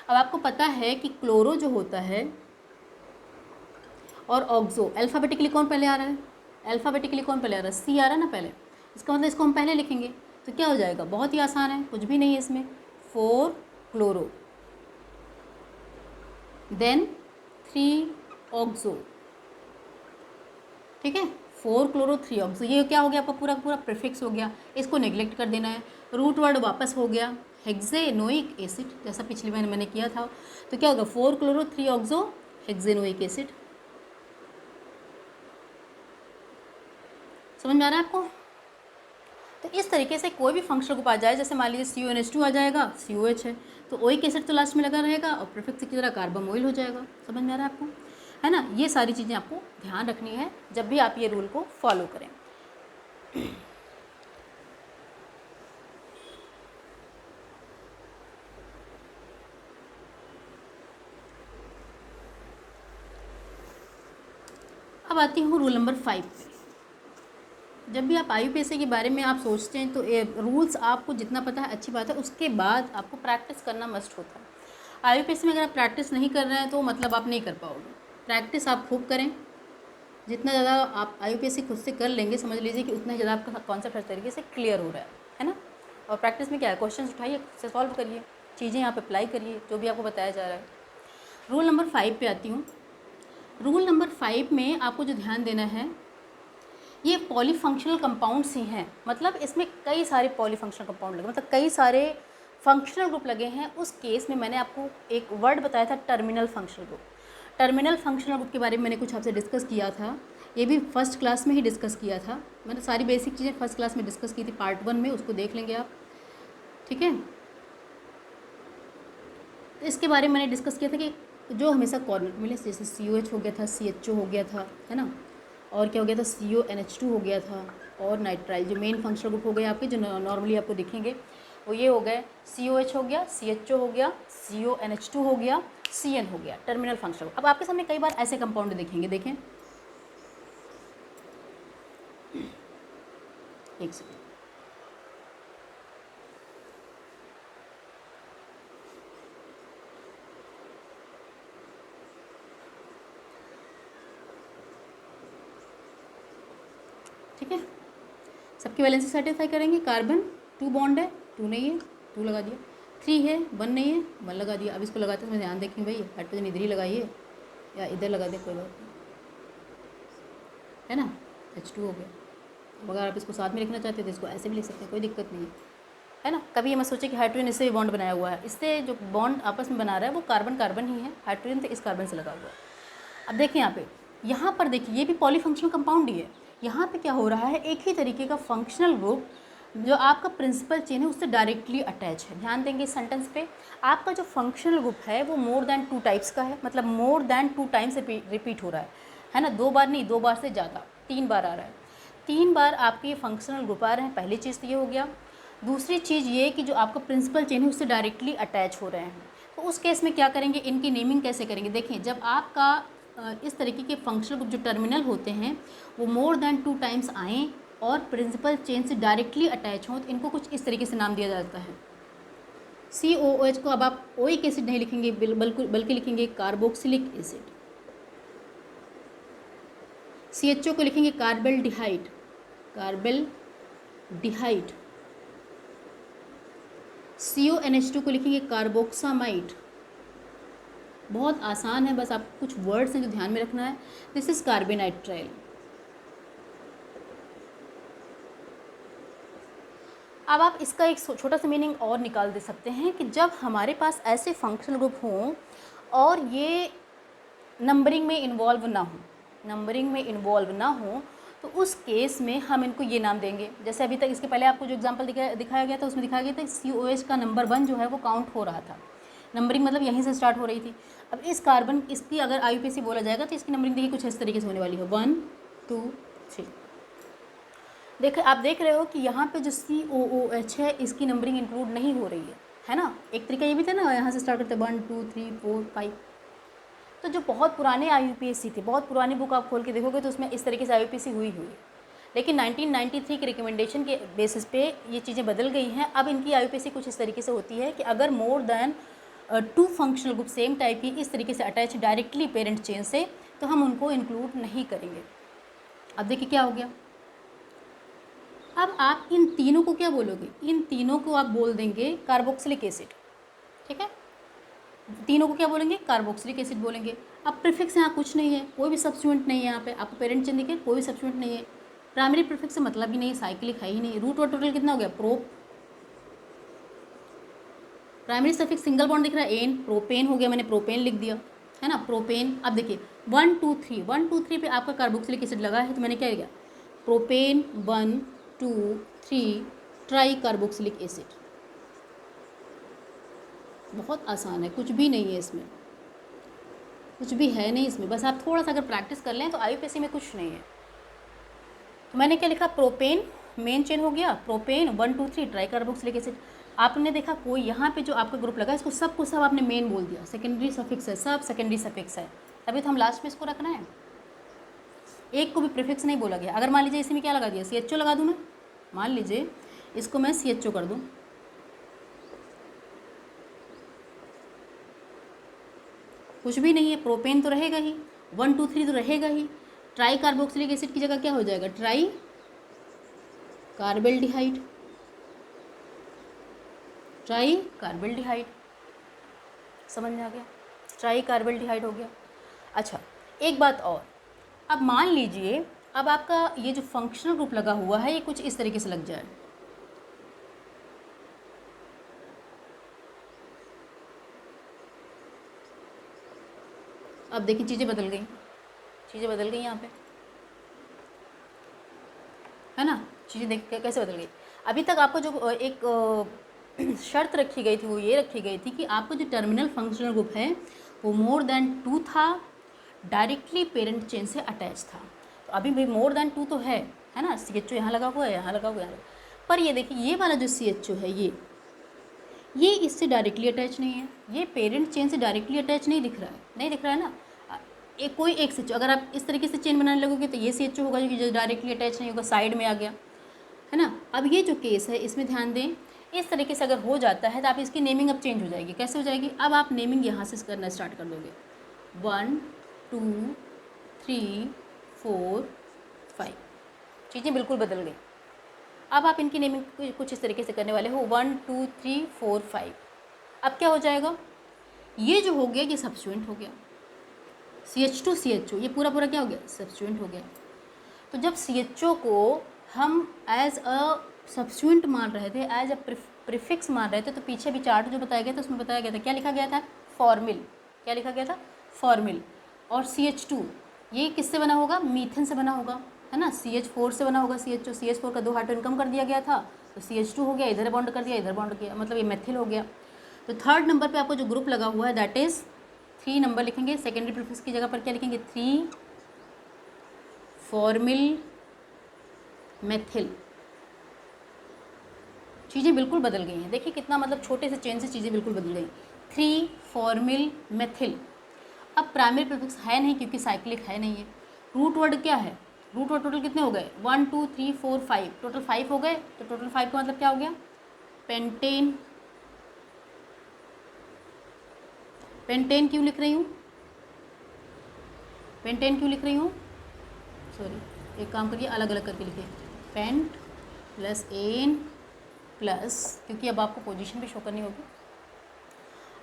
अब आपको पता है कि क्लोरो जो होता है और ऑक्सो, अल्फ़ाबेटिकली कौन पहले आ रहा है, अल्फ़ाबेटिकली कौन पहले आ रहा है, C आ रहा है ना पहले। इसका मतलब इसको हम पहले लिखेंगे तो क्या हो जाएगा, बहुत ही आसान है, कुछ भी नहीं है इसमें, 4 क्लोरो देन 3 ऑक्सो, ठीक है, 4 क्लोरो 3 ऑक्सो। ये क्या हो गया आपका पूरा पूरा प्रीफिक्स हो गया, इसको नेग्लेक्ट कर देना है। रूट वर्ड वापस हो गया हेक्सेनोइक एसिड, जैसा पिछली बार मैंने किया था। तो क्या होगा, 4 क्लोरो 3 ऑक्सो हेक्सेनोइक एसिड। समझ में आ रहा है आपको। तो इस तरीके से कोई भी फंक्शनल ग्रुप आ जाए, जैसे मान लीजिए CuNH2 आ जाएगा, COH है तो ओइक एसिड तो लास्ट में लगा रहेगा और प्रीफिक्स की तरह कार्बोमोइल हो जाएगा। समझ में आ रहा है आपको। है ना। ये सारी चीज़ें आपको ध्यान रखनी है जब भी आप ये रूल को फॉलो करें। अब आती हूँ रूल नंबर 5 पे। जब भी आप IUPAC के बारे में आप सोचते हैं तो रूल्स आपको जितना पता है अच्छी बात है, उसके बाद आपको प्रैक्टिस करना मस्ट होता है। IUPAC में अगर आप प्रैक्टिस नहीं कर रहे हैं तो मतलब आप नहीं कर पाओगे। प्रैक्टिस आप खूब करें, जितना ज़्यादा आप IUPAC खुद से कर लेंगे समझ लीजिए कि उतना ज़्यादा आपका कॉन्सेप्ट हर तरीके से क्लियर हो रहा है ना। और प्रैक्टिस में क्या है, क्वेश्चन उठाइए, खुद से सॉल्व करिए, चीज़ें यहाँ पे अप्लाई करिए जो भी आपको बताया जा रहा है। रूल नंबर 5 पे आती हूँ। रूल नंबर 5 में आपको जो ध्यान देना है, ये पॉलीफंक्शनल कंपाउंड्स ही हैं, मतलब इसमें कई सारे पॉलीफंक्शनल कंपाउंड लगे, मतलब कई सारे फंक्शनल ग्रुप लगे हैं। उस केस में मैंने आपको एक वर्ड बताया था, terminal functional group. Terminal functional group के बारे में मैंने कुछ आपसे डिस्कस किया था, ये भी फर्स्ट क्लास में ही डिस्कस किया था मैंने। सारी बेसिक चीज़ें फर्स्ट क्लास में डिस्कस की थी, पार्ट 1 में, उसको देख लेंगे आप, ठीक है। तो इसके बारे में मैंने डिस्कस किया था कि जो हमेशा कॉर्नर मिले, जैसे COH हो गया था, CHO हो गया था, है ना, और क्या हो गया था, CONH2 हो गया था, और नाइट्राइल जो मेन फंक्शनल ग्रुप हो गए आपके, जो नॉर्मली आपको दिखेंगे वो ये हो गए, COH हो गया, CHO हो गया, CONH2 हो गया, CN हो गया, टर्मिनल फंक्शनल ग्रुप। अब आपके सामने कई बार ऐसे कंपाउंड दिखेंगे, देखें, एक सेकेंड, ठीक है। सबकी वैलेंसी सेटिस्फाई करेंगे। कार्बन 2 बॉन्ड है, 2 नहीं है, 2 लगा दिया। 3 है, 1 नहीं है, 1 लगा दिया। अब इसको लगाते समय ध्यान देखें भाई, हाइड्रोजन इधर ही लगाइए या इधर लगा दें, कोई बात नहीं, है ना। H2 हो गया। अब अगर आप इसको साथ में लिखना चाहते हैं तो इसको ऐसे भी लिख सकते हैं, कोई दिक्कत नहीं है ना। कभी ये मत सोचे कि हाइड्रोजन इससे भी बॉन्ड बनाया हुआ है, इससे जो बॉन्ड आपस में बना रहा है वो कार्बन कार्बन ही है, हाइड्रोजन तो इस कार्बन से लगा हुआ है। अब देखिए यहाँ पर देखिए, ये भी पॉलीफंक्शनल कंपाउंड ही है। यहाँ पे क्या हो रहा है, एक ही तरीके का फंक्शनल ग्रुप जो आपका प्रिंसिपल चेन है उससे डायरेक्टली अटैच है। ध्यान देंगे इस सेंटेंस पे, आपका जो फंक्शनल ग्रुप है वो मोर देन 2 टाइप्स का है, मतलब मोर देन 2 टाइम्स रिपीट हो रहा है ना। 2 बार नहीं, 2 बार से ज़्यादा, 3 बार आ रहा है। 3 बार आपके ये फंक्शनल ग्रुप आ रहे हैं। पहली चीज़ तो ये हो गया। दूसरी चीज़ ये कि जो आपका प्रिंसिपल चेन है उससे डायरेक्टली अटैच हो रहे हैं। तो उस केस में क्या करेंगे, इनकी नेमिंग कैसे करेंगे। देखें, जब आपका इस तरीके के फंक्शनल ग्रुप जो टर्मिनल होते हैं वो मोर देन 2 टाइम्स आएँ और प्रिंसिपल चेन से डायरेक्टली अटैच हों, तो इनको कुछ इस तरीके से नाम दिया जाता है। COOH को अब आप ओइक एसिड नहीं लिखेंगे, बल्कि लिखेंगे कार्बोक्सिलिक एसिड। CHO को लिखेंगे कार्बेल्डिहाइड, कार्बेल्डिहाइड। CONH2 को लिखेंगे कार्बोक्सामाइड। बहुत आसान है, बस आप कुछ वर्ड्स हैं जो ध्यान में रखना है। This is carbonitrile. अब आप इसका एक छोटा सा मीनिंग और निकाल दे सकते हैं कि जब हमारे पास ऐसे फंक्शनल ग्रुप हों और ये नंबरिंग में इन्वॉल्व ना हो, तो उस केस में हम इनको ये नाम देंगे। जैसे अभी तक इसके पहले आपको जो एग्जांपल दिखाया गया था, उसमें दिखाया गया था COH का नंबर 1 जो है वो काउंट हो रहा था। नंबरिंग मतलब यहीं से स्टार्ट हो रही थी। अब इस कार्बन, इसकी अगर IUPAC बोला जाएगा तो इसकी नंबरिंग देखिए कुछ इस तरीके से होने वाली है, 1 2 3। देखिए, आप देख रहे हो कि यहाँ पे जो COOH है इसकी नंबरिंग इंक्लूड नहीं हो रही है ना। एक तरीका ये भी था ना, यहाँ से स्टार्ट करते 1 2 3 4 5। तो जो बहुत पुराने IUPAC थे, बहुत पुरानी बुक आप खोल के देखोगे तो उसमें इस तरीके से IUPAC हुई है। लेकिन 1993 के रिकमेंडेशन के बेसिस पे ये चीज़ें बदल गई हैं। अब इनकी IUPAC कुछ इस तरीके से होती है कि अगर more than 2 functional group same type की इस तरीके से अटैच डायरेक्टली पेरेंट चेन से, तो हम उनको इंक्लूड नहीं करेंगे। अब देखिए क्या हो गया। अब आप इन तीनों को क्या बोलोगे, इन तीनों को आप बोल देंगे कार्बोक्सिलिक एसिड, ठीक है। तीनों को क्या बोलेंगे, कार्बोक्सिलिक एसिड बोलेंगे। अब प्रीफिक्स यहाँ कुछ नहीं है, कोई भी सब्स्टिट्यूएंट नहीं है यहाँ पे, आपको पेरेंट चेन दिखे कोई भी सब्स्टिट्यूएंट नहीं है। प्राइमरी प्रीफिक्स से मतलब ही नहीं, साइक्लिक है ही नहीं। रूट और टोटल कितना हो गया, prop. Primary suffix single bond दिख रहा है, एन, प्रोपेन हो गया, मैंने प्रोपेन लिख दिया, है ना, प्रोपेन। अब देखिए 1 2 3, 1 2 3 पे आपका कार्बोक्सिलिक एसिड लगा है, तो मैंने क्या किया, प्रोपेन 1 2 3 ट्राई कार्बोक्सिलिक एसिड। बहुत आसान है, कुछ भी नहीं है इसमें। कुछ भी है नहीं इसमें, बस आप थोड़ा सा अगर प्रैक्टिस कर लें तो IUPAC में कुछ नहीं है। तो मैंने क्या लिखा, प्रोपेन मेन चेन हो गया, प्रोपेन 1 2 3 ट्राई कार्बोक्सिलिक एसिड। आपने देखा कोई यहाँ पे जो आपका ग्रुप लगा इसको सबको सब आपने मेन बोल दिया, सेकेंडरी सफिक्स है, सब सेकेंडरी सफिक्स है, तभी तो हम लास्ट में इसको रखना है, एक को भी प्रीफिक्स नहीं बोला गया। अगर मान लीजिए इसी में क्या लगा दिया, CHO लगा दूँ मैं, मान लीजिए इसको मैं CHO कर दूँ, कुछ भी नहीं है, प्रोपेन तो रहेगा ही, 1 2 3 तो रहेगा ही, ट्राई कार्बोक्सिलिक एसिड की जगह क्या हो जाएगा, ट्राई कार्बेल्डिहाइड, ट्राई कार्बेल्डिहाइड, समझ में आ गया, ट्राई कार्बेल्डिहाइड हो गया। अच्छा एक बात और, अब मान लीजिए अब आपका ये जो फंक्शनल ग्रुप लगा हुआ है ये कुछ इस तरीके से लग जाए, अब देखिए चीज़ें बदल गई, चीज़ें बदल गई यहाँ पे, है ना, चीज़ें देख कैसे बदल गई। अभी तक आपको जो एक शर्त रखी गई थी वो ये रखी गई थी कि आपको जो टर्मिनल फंक्शनल ग्रुप है वो मोर देन 2 था, डायरेक्टली पेरेंट चेन से अटैच था। तो अभी भी मोर देन 2 तो है ना, CHO यहाँ लगा हुआ है, यहाँ लगा हुआ है, पर ये देखिए ये वाला जो CHO है ये इससे डायरेक्टली अटैच नहीं है, ये पेरेंट चेन से डायरेक्टली अटैच नहीं दिख रहा है, नहीं दिख रहा है ना। एक कोई एक CHO अगर आप इस तरीके से चेन बनाने लगोगे तो ये CHO होगा जो डायरेक्टली अटैच नहीं होगा, साइड में आ गया, है ना। अब ये जो केस है इसमें ध्यान दें, इस तरीके से अगर हो जाता है तो आप इसकी नेमिंग अब चेंज हो जाएगी, कैसे हो जाएगी, अब आप नेमिंग यहाँ से करना स्टार्ट कर दोगे, 1 2 3 4 5, चीज़ें बिल्कुल बदल गई। अब आप इनकी नेमिंग कुछ इस तरीके से करने वाले हो, 1 2 3 4 5। अब क्या हो जाएगा, ये जो हो गया ये सब्स्टिट्यूएंट हो गया, CH2 CHO ये पूरा पूरा क्या हो गया, सब्स्टिट्यूएंट हो गया। तो जब CHO को हम एज अ सब्स्टिट्यूएंट मान रहे थे, एज अ प्रीफिक्स मान रहे थे, तो पीछे भी चार्ट जो बताया गया था उसमें बताया गया था, क्या लिखा गया था, फॉर्मिल, क्या लिखा गया था, फॉर्मिल। और CH2 ये किससे बना होगा, मीथेन से बना होगा, है ना, CH4 से बना होगा, CHO CH4 का 2 हाइड्रोजन कम कर दिया गया था तो CH2 हो गया, इधर बॉन्ड कर दिया, इधर बॉन्ड किया, मतलब ये मेथिल हो गया। तो थर्ड नंबर पे आपको जो ग्रुप लगा हुआ है दैट इज़ 3 नंबर लिखेंगे, सेकेंडरी प्रीफिक्स की जगह पर क्या लिखेंगे, 3 फॉर्मिल मेथिल। चीज़ें बिल्कुल बदल गई हैं, देखिए कितना मतलब छोटे से चेन से चीज़ें बिल्कुल बदल गई, 3 फॉर्मिल मेथिल। अब प्राइमरी प्रीफिक्स है नहीं क्योंकि साइक्लिक है नहीं है, रूट वर्ड क्या है, रूट वर्ड टोटल कितने हो गए, 1 2 3 4 5, टोटल 5 हो गए, तो टोटल 5 का मतलब क्या हो गया, पेंटेन। पेंटेन क्यों लिख रही हूँ, पेंटेन क्यों लिख रही हूँ, सॉरी एक काम करिए अलग अलग करके लिखिए, पेंट प्लस एन प्लस, क्योंकि अब आपको पोजीशन भी शो करनी होगी।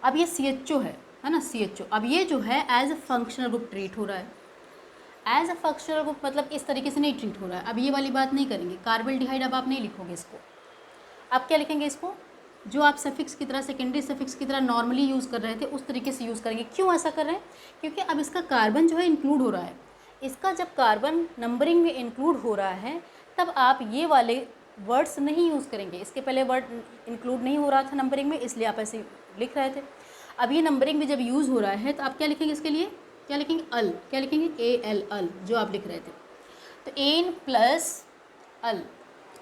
अब ये CHO है ना, CHO अब ये जो है as a functional group treat हो रहा है, एज अ फंक्शनल ग्रुप मतलब इस तरीके से नहीं ट्रीट हो रहा है। अब ये वाली बात नहीं करेंगे, कार्बेल्डिहाइड अब आप नहीं लिखोगे इसको, आप क्या लिखेंगे इसको, जो आप सफिक्स की तरह सेकेंडरी सफिक्स की तरह नॉर्मली यूज़ कर रहे थे उस तरीके से यूज़ करेंगे। क्यों ऐसा कर रहे हैं, क्योंकि अब इसका कार्बन जो है इंक्लूड हो रहा है, इसका जब कार्बन नंबरिंग में इंक्लूड हो रहा है तब आप ये वाले वर्ड्स नहीं यूज़ करेंगे, इसके पहले वर्ड इंक्लूड नहीं हो रहा था नंबरिंग में इसलिए आप ऐसे लिख रहे थे। अब ये नंबरिंग में जब यूज़ हो रहा है तो आप क्या लिखेंगे, इसके लिए क्या लिखेंगे, अल, क्या लिखेंगे, AL अल, जो आप लिख रहे थे। तो एन प्लस अल,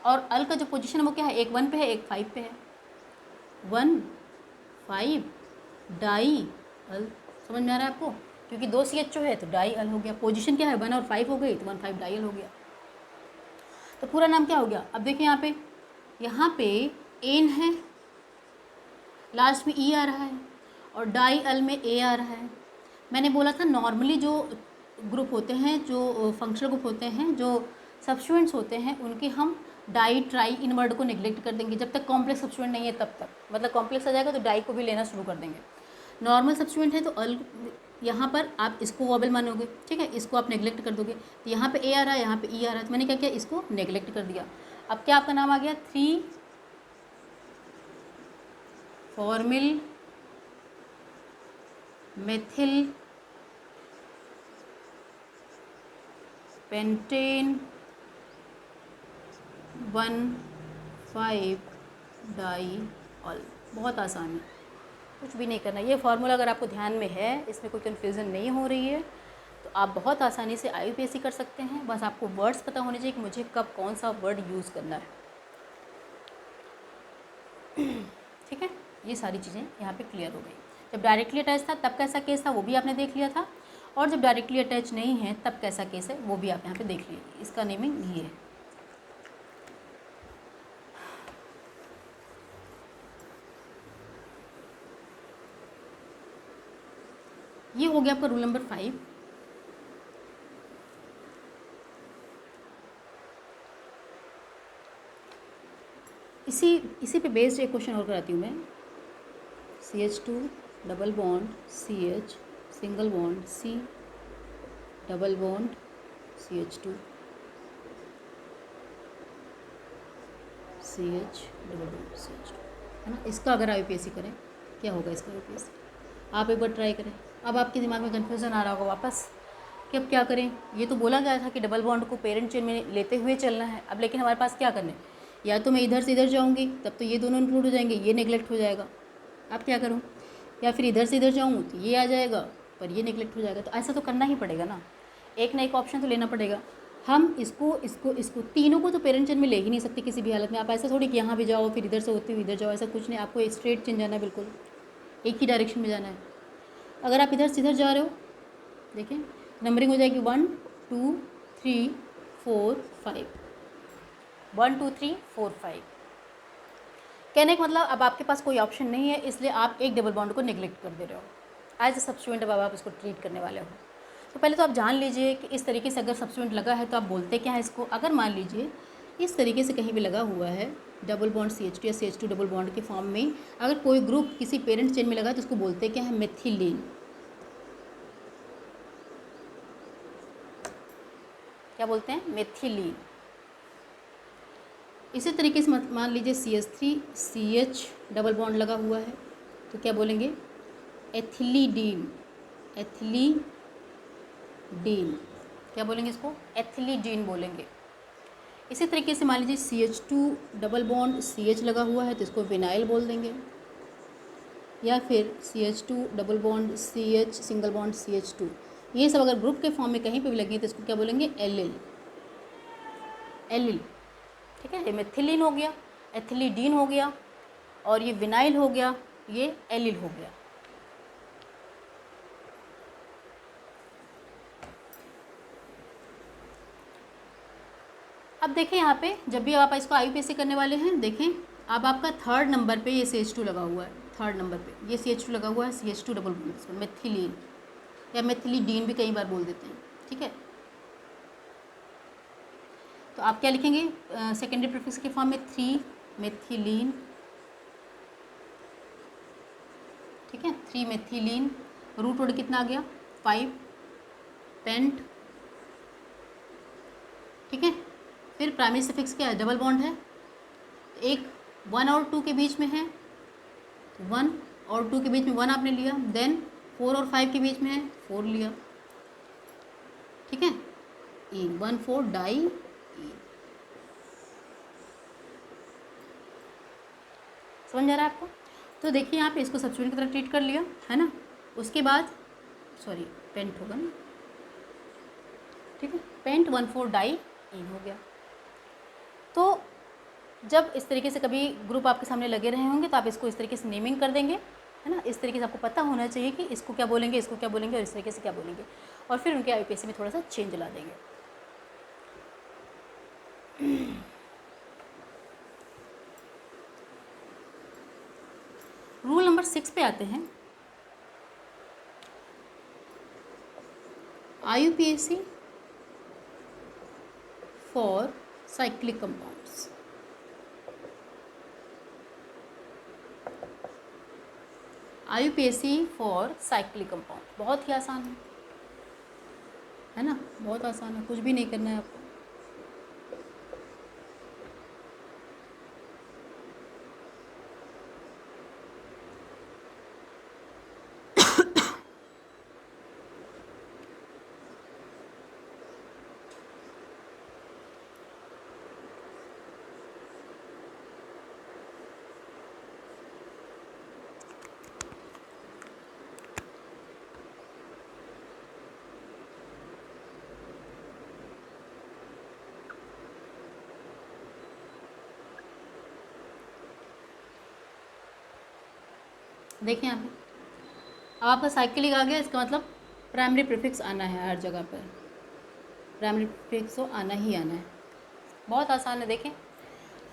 और अल का जो पोजीशन है वो क्या है, एक 1 पे है एक 5 पे है, 1 5 डाई अल, समझ में आ रहा है आपको, क्योंकि 2 CHO है तो डाई अल हो गया, पोजीशन क्या है 1 और 5 हो गई तो 1 5 डाई अल हो गया। तो पूरा नाम क्या हो गया, अब देखिए यहाँ पे एन है, लास्ट में ई आ रहा है और डाई अल में ए आ रहा है। मैंने बोला था नॉर्मली जो ग्रुप होते हैं, जो फंक्शनल ग्रुप होते हैं, जो सब्स्टिट्यूएंट्स होते हैं, उनके हम डाई ट्राई इन वर्ड को नेग्लेक्ट कर देंगे जब तक कॉम्प्लेक्स सब्स्टिट्यूएंट नहीं है तब तक, मतलब कॉम्प्लेक्स आ जाएगा तो डाई को भी लेना शुरू कर देंगे। नॉर्मल सब्स्टिट्यूएंट है तो अल, यहाँ पर आप इसको वोबल मानोगे, ठीक है, इसको आप नेग्लेक्ट कर दोगे, तो यहाँ पे ए आ रहा है, यहाँ पे ई आ रहा है, तो मैंने क्या किया, इसको नेग्लेक्ट कर दिया। अब क्या आपका नाम आ गया, 3 formyl methyl pentane 1 5 diol. बहुत आसान है। कुछ भी नहीं करना। ये फार्मूला अगर आपको ध्यान में है, इसमें कोई कन्फ्यूज़न नहीं हो रही है, तो आप बहुत आसानी से IUPAC कर सकते हैं। बस आपको वर्ड्स पता होने चाहिए कि मुझे कब कौन सा वर्ड यूज़ करना है। ठीक है, ये सारी चीज़ें यहाँ पे क्लियर हो गई। जब डायरेक्टली अटैच था तब कैसा केस था वो भी आपने देख लिया था, और जब डायरेक्टली अटैच नहीं है तब कैसा केस है वो भी आप यहाँ पे देख लीजिए। इसका नेमिंग ये है। ये हो गया आपका रूल नंबर 5। इसी पे बेस्ड एक क्वेश्चन और कराती हूँ मैं। CH2 double bond CH single bond C double bond CH2 CH double bond CH2, है ना। इसका अगर IUPAC करें क्या होगा इसका IUPAC, आप एक बार ट्राई करें। अब आपके दिमाग में कन्फ्यूज़न आ रहा होगा वापस कि अब क्या करें। ये तो बोला गया था कि डबल बॉन्ड को पेरेंट चेन में लेते हुए चलना है। अब लेकिन हमारे पास क्या करना है, या तो मैं इधर से इधर जाऊँगी तब तो ये दोनों इंक्लूड हो जाएंगे, ये नेगलेक्ट हो जाएगा। अब क्या करूँ, या फिर इधर से इधर जाऊँ तो ये आ जाएगा पर ये नेगलेक्ट हो जाएगा। तो ऐसा तो करना ही पड़ेगा ना, एक ना एक ऑप्शन तो लेना पड़ेगा। हम इसको तीनों को तो पेरेंट चेन में ले ही नहीं सकते किसी भी हालत में। आप ऐसा थोड़ी कि यहाँ भी जाओ फिर इधर से होते हुए इधर जाओ, ऐसा कुछ नहीं। आपको एक स्ट्रेट चेन जाना है, बिल्कुल एक ही डायरेक्शन में जाना है। अगर आप इधर से इधर जा रहे हो, देखिए नंबरिंग हो जाएगी 1 2 3 4 5, 1 2 3 4 5। कहने का मतलब अब आपके पास कोई ऑप्शन नहीं है, इसलिए आप एक डबल बॉन्ड को निगलेक्ट कर दे रहे हो एज ए सब्स्टिट्यूएंट। अब आप इसको ट्रीट करने वाले हो, तो पहले तो आप जान लीजिए कि इस तरीके से अगर सब्स्टिट्यूएंट लगा है तो आप बोलते क्या है इसको। अगर मान लीजिए इस तरीके से कहीं भी लगा हुआ है डबल बॉन्ड CH2 या CH2 डबल बॉन्ड के फॉर्म में, अगर कोई ग्रुप किसी पेरेंट चेन में लगा है तो उसको बोलते क्या है, मेथिलीन। क्या बोलते हैं, मेथिलीन। इसी तरीके से मान लीजिए CH3 CH डबल बॉन्ड लगा हुआ है तो क्या बोलेंगे, एथिलीडीन। एथिलीडीन क्या बोलेंगे इसको, एथिलीडीन बोलेंगे। इसी तरीके से मान लीजिए CH2 डबल बॉन्ड CH लगा हुआ है तो इसको विनाइल बोल देंगे, या फिर CH2 double bond CH single bond CH2। ये सब अगर ग्रुप के फॉर्म में कहीं पे भी लगे तो इसको क्या बोलेंगे, एलिल। एलिल, ठीक है। ये मेथिलीन हो गया, एथिलीडीन हो गया, और ये विनाइल हो गया, ये एलिल हो गया। अब देखें यहाँ पे जब भी आप इसको IUPAC करने वाले हैं, देखें अब आपका थर्ड नंबर पे ये CH2 लगा हुआ है। थर्ड नंबर पे ये CH2 लगा हुआ है, CH2 डबल बॉन्ड मेथिलीन या मेथिलीडीन भी कई बार बोल देते हैं, ठीक है। तो आप क्या लिखेंगे, सेकेंडरी प्रीफिक्स के फॉर्म में 3 मेथिलीन, ठीक है, 3 मेथिलीन। रूट वर्ड कितना आ गया, 5 पेंट, ठीक है। फिर प्राइमरी सफिक्स क्या है, डबल बॉन्ड है, एक 1 और 2 के बीच में है, 1 और 2 के बीच में 1 आपने लिया, देन 4 और 5 के बीच में है 4 लिया, ठीक है। 1,4 डाई। समझ आ रहा है आपको। तो देखिए यहाँ पे इसको सब्स्टिट्यूएंट की तरह ट्रीट कर लिया है ना। उसके बाद सॉरी पेंट होगा ना, ठीक है, पेंट 1,4 डाई इन हो गया। तो जब इस तरीके से कभी ग्रुप आपके सामने लगे रहे होंगे तो आप इसको इस तरीके से नेमिंग कर देंगे, है ना। इस तरीके से आपको पता होना चाहिए कि इसको क्या बोलेंगे, इसको क्या बोलेंगे और इस तरीके से क्या बोलेंगे, और फिर उनके IUPAC में थोड़ा सा चेंज ला देंगे। रूल नंबर 6 पे आते हैं। IUPAC for cyclic compounds. IUPAC for cyclic compound बहुत ही आसान है ना, बहुत आसान है, कुछ भी नहीं करना है आपको। देखिए यहाँ पे अब आपका साइक्लिक आ गया, इसका मतलब प्राइमरी प्रीफिक्स आना है हर जगह पर, प्राइमरी प्रीफिक्स तो आना ही आना है। बहुत आसान है। देखें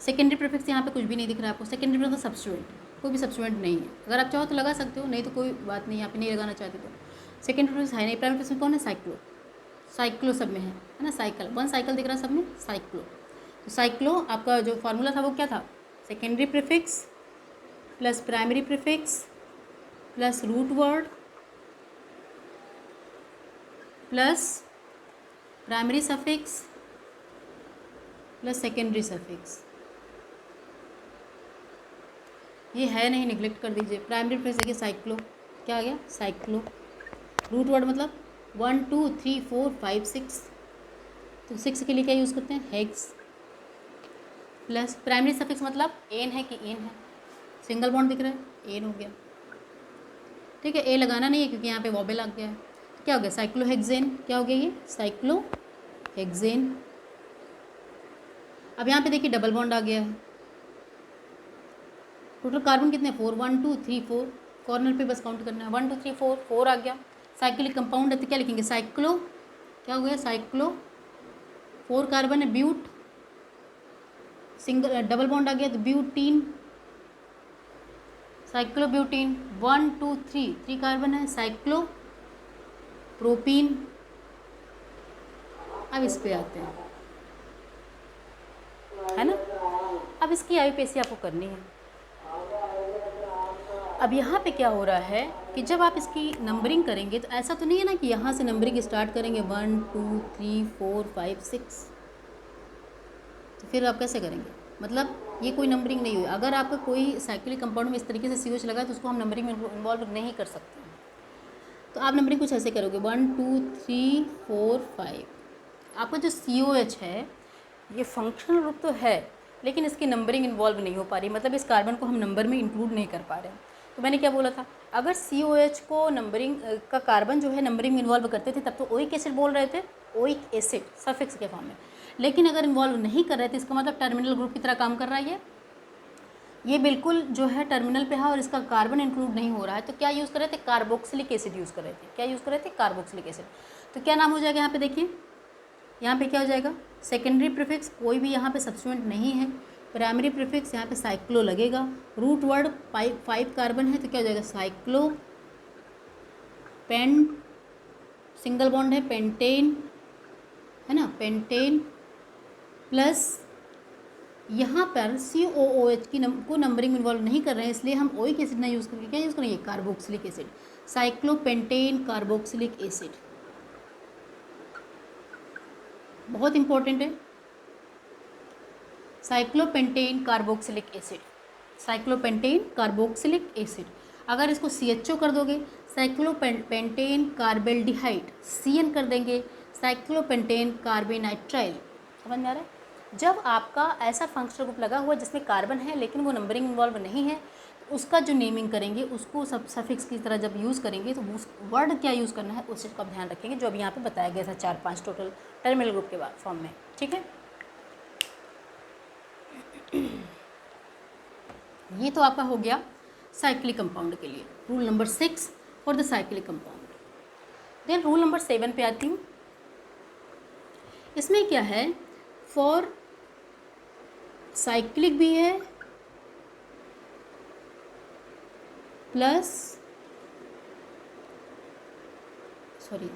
सेकेंडरी प्रीफिक्स यहाँ पे कुछ भी नहीं दिख रहा है आपको। सेकेंडरी प्रीफिक्स सब्स्टिट्यूएंट, कोई भी सब्स्टिट्यूएंट नहीं है। अगर आप चाहो तो लगा सकते हो, नहीं तो कोई बात नहीं, यहाँ पे नहीं लगाना चाहते तो। सेकेंडरी प्रीफिक्स है नहीं। प्राइमरी प्रीफिक्स में कौन है? साइक्लो। साइक्लो सब में है ना, साइकिल, वन साइकिल दिख रहा है सब में, साइक्लो। तो साइक्लो आपका जो फार्मूला था वो क्या था? Secondary prefix plus primary prefix plus root word plus primary suffix plus secondary suffix. ये है नहीं, निगलेक्ट कर दीजिए। प्राइमरी प्रीफिक्स देखिए साइक्लो, क्या आ गया? साइक्लो। रूट वर्ड मतलब 1 2 3 4 5 6, तो 6 के लिए क्या यूज़ करते हैं? हेक्स। प्लस प्राइमरी सफिक्स मतलब एन है कि एन है, सिंगल बॉन्ड दिख रहा है, एन हो गया। ठीक है, ए लगाना नहीं है क्योंकि यहाँ पे वॉबेल आ गया है। तो क्या हो गया? साइक्लोहेक्सेन। क्या हो गया ये? साइक्लोहेक्सेन। अब यहाँ पे देखिए डबल बॉन्ड आ गया है। टोटल कार्बन कितने? 4, 1 2 3 4, कॉर्नर पे बस काउंट करना है। 1 2 3 4, 4 आ गया। साइक्लिक कंपाउंड है तो क्या लिखेंगे? साइक्लो। क्या हो गया? साइक्लो। 4 कार्बन है, ब्यूट। सिंगल डबल बॉन्ड आ गया तो ब्यूटीन, साइक्लोब्यूटीन। 1 2 3, 3 कार्बन है, साइक्लो प्रोपीन। अब इस पे आते हैं, है ना। अब इसकी आईयूपीएसी आपको करनी है। अब यहाँ पे क्या हो रहा है कि जब आप इसकी नंबरिंग करेंगे तो ऐसा तो नहीं है ना कि यहाँ से नंबरिंग स्टार्ट करेंगे 1 2 3 4 5 6, तो फिर आप कैसे करेंगे? मतलब ये कोई नंबरिंग नहीं हुई। अगर आपका कोई साइक्लिक कंपाउंड में इस तरीके से COH लगा तो उसको हम नंबरिंग में इन्वॉल्व नहीं कर सकते हैं। तो आप नंबरिंग कुछ ऐसे करोगे 1 2 3 4 5। आपका जो COH है ये फंक्शनल ग्रुप तो है लेकिन इसकी नंबरिंग इन्वॉल्व नहीं हो पा रही, मतलब इस कार्बन को हम नंबर में इंक्लूड नहीं कर पा रहे हैं। तो मैंने क्या बोला था, अगर COH को नंबरिंग का कार्बन जो है नंबरिंग में इन्वॉल्व करते थे तब तो ओइक एसिड बोल रहे थे, ओइक एसिड सफिक्स के फॉर्म में। लेकिन अगर इन्वॉल्व नहीं कर रहे थे इसका मतलब टर्मिनल ग्रुप की तरह काम कर रहा है ये बिल्कुल जो है टर्मिनल पे है और इसका कार्बन इंक्लूड नहीं हो रहा है। तो क्या यूज़ कर रहे थे? कार्बोक्सिलिक एसिड यूज़ कर रहे थे। क्या यूज़ कर रहे थे? Carboxylic acid. तो क्या नाम हो जाएगा यहाँ पे? देखिए यहाँ पे क्या हो जाएगा? सेकेंडरी प्रीफिक्स कोई भी यहाँ पे सब्स्टिट्यूएंट नहीं है। प्राइमरी प्रीफिक्स यहाँ पे साइक्लो लगेगा। रूट वर्ड 5 कार्बन है तो क्या हो जाएगा? साइक्लो पेन, सिंगल बॉन्ड है पेंटेन, है ना, पेंटेन। प्लस यहाँ पर COOH को नंबरिंग इन्वॉल्व नहीं कर रहे हैं इसलिए हम ओइक एसिड ना यूज़ करके क्या यूज़ करेंगे? Carboxylic acid, cyclopentane carboxylic acid. बहुत इंपॉर्टेंट है, cyclopentane carboxylic acid, cyclopentane carboxylic acid. अगर इसको CHO कर दोगे साइक्लोपेंटेन कार्बेल्डिहाइड, CN कर देंगे साइक्लोपेंटेन कार्बेनाइट्राइल। समझ में आ रहा है? जब आपका ऐसा फंक्शनल ग्रुप लगा हुआ जिसमें कार्बन है लेकिन वो नंबरिंग इन्वॉल्व नहीं है तो उसका जो नेमिंग करेंगे उसको सब सफिक्स की तरह जब यूज़ करेंगे तो उस वर्ड क्या यूज़ करना है उस चीज़ का ध्यान रखेंगे जो अभी यहाँ पे बताया गया था 4-5 टोटल टर्मिनल ग्रुप के बाद फॉर्म में। ठीक है, ये तो आपका हो गया साइक्लिक कंपाउंड के लिए rule number 6 for the cyclic compound. Then rule number 7 पे आती हूँ। इसमें क्या है? फॉर साइक्लिक भी है प्लस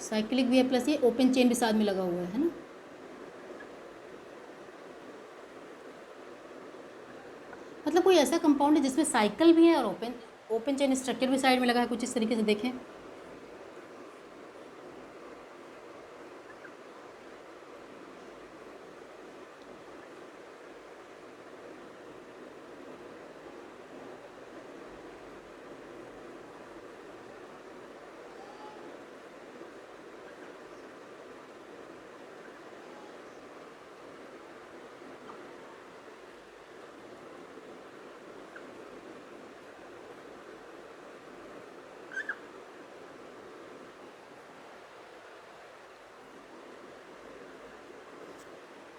साइक्लिक भी है प्लस ये ओपन चेन भी साथ में लगा हुआ है ना। मतलब कोई ऐसा कंपाउंड है जिसमें साइकिल भी है और ओपन चेन स्ट्रक्चर भी साइड में लगा है, कुछ इस तरीके से देखें।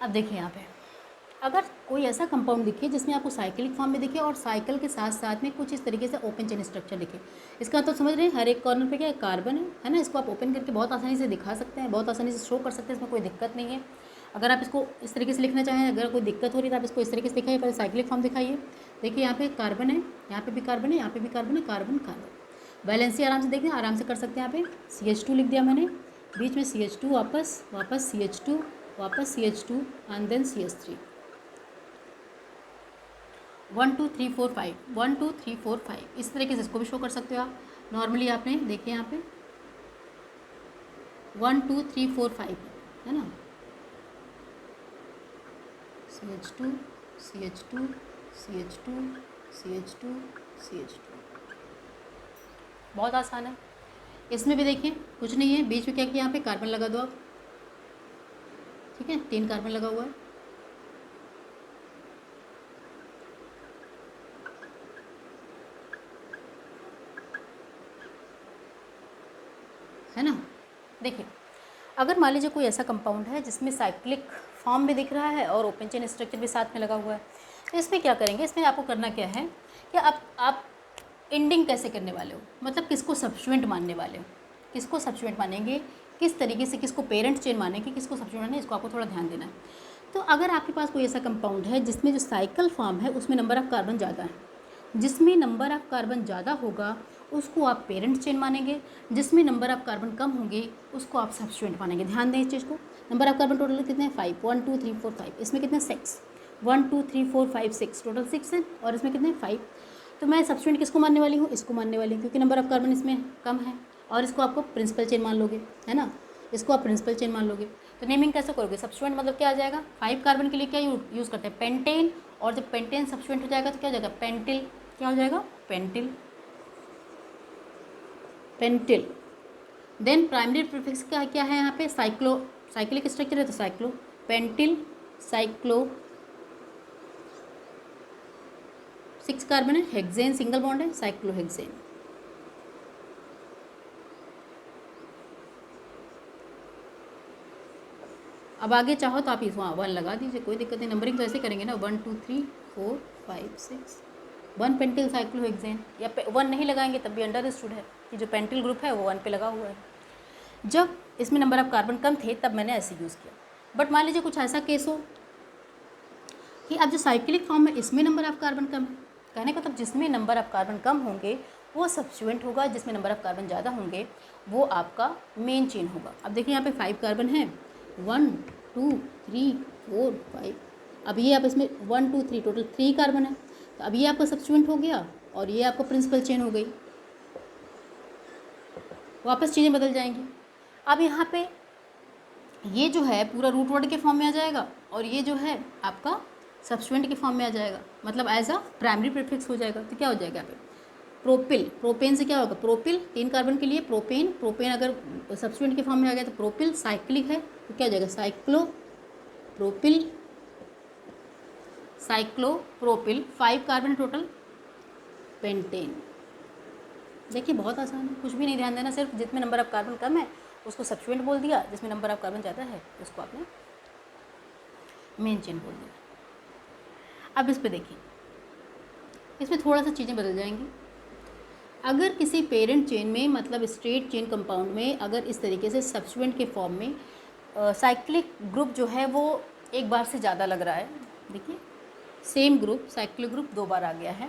अब देखिए यहाँ पे अगर कोई ऐसा कंपाउंड दिखे जिसमें आपको साइक्लिक फॉर्म में दिखे और साइकिल के साथ साथ में कुछ इस तरीके से ओपन चेन स्ट्रक्चर दिखे। इसका तो समझ रहे हैं, हर एक कॉर्नर पे क्या है, कार्बन है ना। इसको आप ओपन करके बहुत आसानी से दिखा सकते हैं, बहुत आसानी से शो कर सकते हैं, इसमें कोई दिक्कत नहीं है। अगर आप इसको इस तरीके से लिखना चाहें, अगर कोई दिक्कत हो रही है तो आप इसको इस तरीके से दिखाइए, पहले साइक्लिक फॉर्म दिखाइए। देखिए यहाँ पे कार्बन है, यहाँ पे भी कार्बन है, यहाँ पे भी कार्बन है, कार्बन कार्बन। बैलेंस ही आराम से देखिए, आराम से कर सकते हैं। यहाँ पे CH2 लिख दिया मैंने, बीच में CH2, वापस CH2, वापस CH2 एंड देन CH3। 1 2 3 4 5, 1 2 3 4 5 इस तरीके से इसको भी शो कर सकते हो आप। नॉर्मली आपने देखिए यहाँ पे 1 2 3 4 5 है ना, CH2 CH2 CH2 CH2 CH2, बहुत आसान है। इसमें भी देखिए कुछ नहीं है, बीच में क्या किया, यहाँ पे कार्बन लगा दो आप, ठीक है, 3 कार्बन लगा हुआ है ना। देखिए अगर मान लीजिए कोई ऐसा कंपाउंड है जिसमें साइक्लिक फॉर्म भी दिख रहा है और ओपन चेन स्ट्रक्चर भी साथ में लगा हुआ है, तो इसमें क्या करेंगे, इसमें आपको करना क्या है कि आप एंडिंग कैसे करने वाले हो, मतलब किसको सब्स्टिट्यूएंट मानने वाले हो, किसको सब्स्टिट्यूएंट मानेंगे, किस तरीके से, किसको पेरेंट चेन मानेंगे, किसको सब्स्टिट्यूएंट मानेंगे, इसको आपको थोड़ा ध्यान देना है। तो अगर आपके पास कोई ऐसा कंपाउंड है जिसमें जो साइकिल फॉर्म है उसमें नंबर ऑफ कार्बन ज़्यादा है, जिसमें नंबर ऑफ कार्बन ज़्यादा होगा उसको आप पेरेंट चेन मानेंगे, जिसमें नंबर ऑफ कार्बन कम होंगे उसको आप सब्स्टिट्यूएंट मानेंगे। ध्यान दें इस चीज़ को। नंबर ऑफ कार्बन टोटल कितने हैं, 5, 1 2 3 4 5, इसमें कितने 6, 1 2 3 4 5 6, टोटल 6 है, और इसमें कितने 5। तो मैं सब्स्टिट्यूएंट किसको मानने वाली हूँ, इसको मानने वाली हूँ, क्योंकि नंबर ऑफ कार्बन इसमें कम है, और इसको आपको प्रिंसिपल चेन मान लोगे, है ना, इसको आप प्रिंसिपल चेन मान लोगे। तो नेमिंग कैसे करोगे, सब्स्टिट्यूएंट मतलब क्या आ जाएगा, 5 कार्बन के लिए क्या यूज़ करते हैं, पेंटेन, और जब पेंटेन सब्स्टिट्यूएंट हो जाएगा तो क्या हो जाएगा, पेंटिल, क्या हो जाएगा, pentyl, pentyl. Then primary prefix क्या क्या है यहाँ पे, साइक्लिक स्ट्रक्चर है तो साइक्लो, पेंटिल, साइक्लो, 6 कार्बन है, हेक्सेन सिंगल बॉन्ड है, साइक्लोहेक्सेन। अब आगे चाहो तो आप इस वहाँ 1 लगा दीजिए, कोई दिक्कत नहीं, नंबरिंग तो ऐसे करेंगे ना, 1 2 3 4 5 6, 1 पेंटिल साइक्लोहेक्सेन, या 1 नहीं लगाएंगे तब भी अंडरस्टूड है कि जो पेंटिल ग्रुप है वो 1 पे लगा हुआ है। जब इसमें नंबर ऑफ कार्बन कम थे तब मैंने ऐसे यूज़ किया। बट मान लीजिए कुछ ऐसा केस हो कि अब जो साइक्लिक फॉर्म है इसमें नंबर ऑफ कार्बन कम है, कहने का मतलब जिसमें नंबर ऑफ कार्बन कम होंगे वो सब्स्टिट्यूएंट होगा, जिसमें नंबर ऑफ कार्बन ज़्यादा होंगे वो आपका मेन चेन होगा। अब देखिए यहाँ पे 5 कार्बन है, 1 2 3 4 5, अब ये आप इसमें 1 2 3 टोटल 3 कार्बन है, तो अब ये आपका सब्स्टिट्यूएंट हो गया और ये आपका प्रिंसिपल चेन हो गई, वापस चीज़ें बदल जाएंगी। अब यहाँ पे ये जो है पूरा रूट वर्ड के फॉर्म में आ जाएगा और ये जो है आपका सब्स्टिट्यूएंट के फॉर्म में आ जाएगा, मतलब एज अ प्राइमरी प्रीफिक्स हो जाएगा। तो क्या हो जाएगा यहाँ पे, प्रोपिल, प्रोपेन से क्या होगा, प्रोपिल 3 कार्बन के लिए प्रोपेन, प्रोपेन अगर सब्स्टिट्यूएंट के फॉर्म में आ गया तो प्रोपिल, साइक्लिक है तो क्या हो जाएगा, cyclo propyl, cyclo propyl, 5 carbon total, pentane. देखिए बहुत आसान है, कुछ भी नहीं ध्यान देना, सिर्फ जिसमें नंबर ऑफ कार्बन कम है उसको सब्स्टिट्यूएंट बोल दिया, जिसमें नंबर ऑफ कार्बन ज़्यादा है उसको आपने मेन चेन बोल दिया। अब इस पे देखिए, इसमें थोड़ा सा चीज़ें बदल जाएंगी। अगर किसी पेरेंट चेन में, मतलब स्ट्रेट चेन कंपाउंड में, अगर इस तरीके से सब्स्टिट्यूएंट के फॉर्म में साइक्लिक ग्रुप जो है वो एक बार से ज़्यादा लग रहा है, देखिए सेम ग्रुप साइक्लिक ग्रुप 2 बार आ गया है,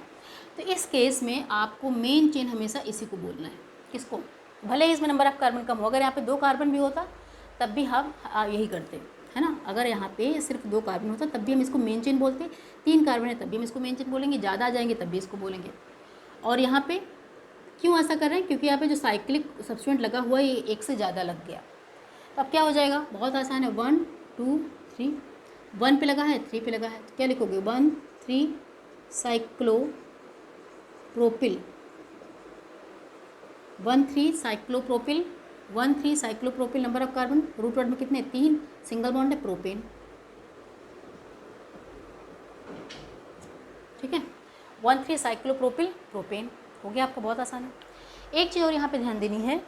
तो इस केस में आपको मेन चेन हमेशा इसी को बोलना है। किसको, भले ही इसमें नंबर ऑफ कार्बन कम हो, अगर यहाँ पे 2 कार्बन भी होता तब भी हम यही करते, है ना, अगर यहाँ पे सिर्फ 2 कार्बन होता तब भी हम इसको मेन चेन बोलते, 3 कार्बन है तब भी हम इसको मेन चेन बोलेंगे, ज़्यादा आ जाएंगे तब भी इसको बोलेंगे। और यहाँ पे क्यों ऐसा कर रहे हैं, क्योंकि यहाँ पे जो साइक्लिक सब्स्टिट्यूएंट लगा हुआ है ये एक से ज़्यादा लग गया। तो अब क्या हो जाएगा, बहुत आसान है, 1 2 3, 1 पे लगा है 3 पे लगा है, तो क्या लिखोगे, 1 3 cyclo propyl, 1 3 cyclopropyl, 1 3 cyclopropyl, number of carbon root word में कितने, 3, सिंगल बॉन्ड है प्रोपेन, ठीक है, 1 3 साइक्लोप्रोपिल प्रोपेन हो गया आपका, बहुत आसान है। एक चीज़ और यहाँ पे ध्यान देनी है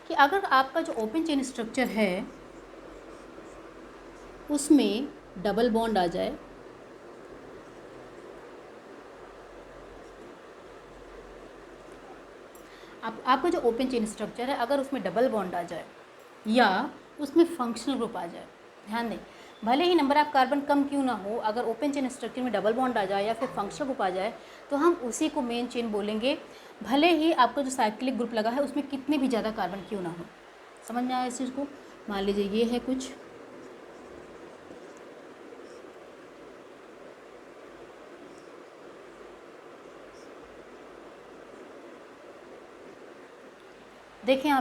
कि अगर आपका जो ओपन चेन स्ट्रक्चर है उसमें डबल बॉन्ड आ जाए, आपका जो ओपन चेन स्ट्रक्चर है अगर उसमें डबल बॉन्ड आ जाए या उसमें फंक्शनल ग्रुप आ जाए, ध्यान दें, भले ही नंबर ऑफ कार्बन कम क्यों ना हो, अगर ओपन चेन स्ट्रक्चर में डबल बॉन्ड आ जाए या फिर फंक्शनल ग्रुप आ जाए तो हम उसी को मेन चेन बोलेंगे, भले ही आपका जो साइक्लिक ग्रुप लगा है उसमें कितने भी ज़्यादा कार्बन क्यों ना हो। समझ में आया इस चीज़ को? मान लीजिए ये है कुछ, देखिए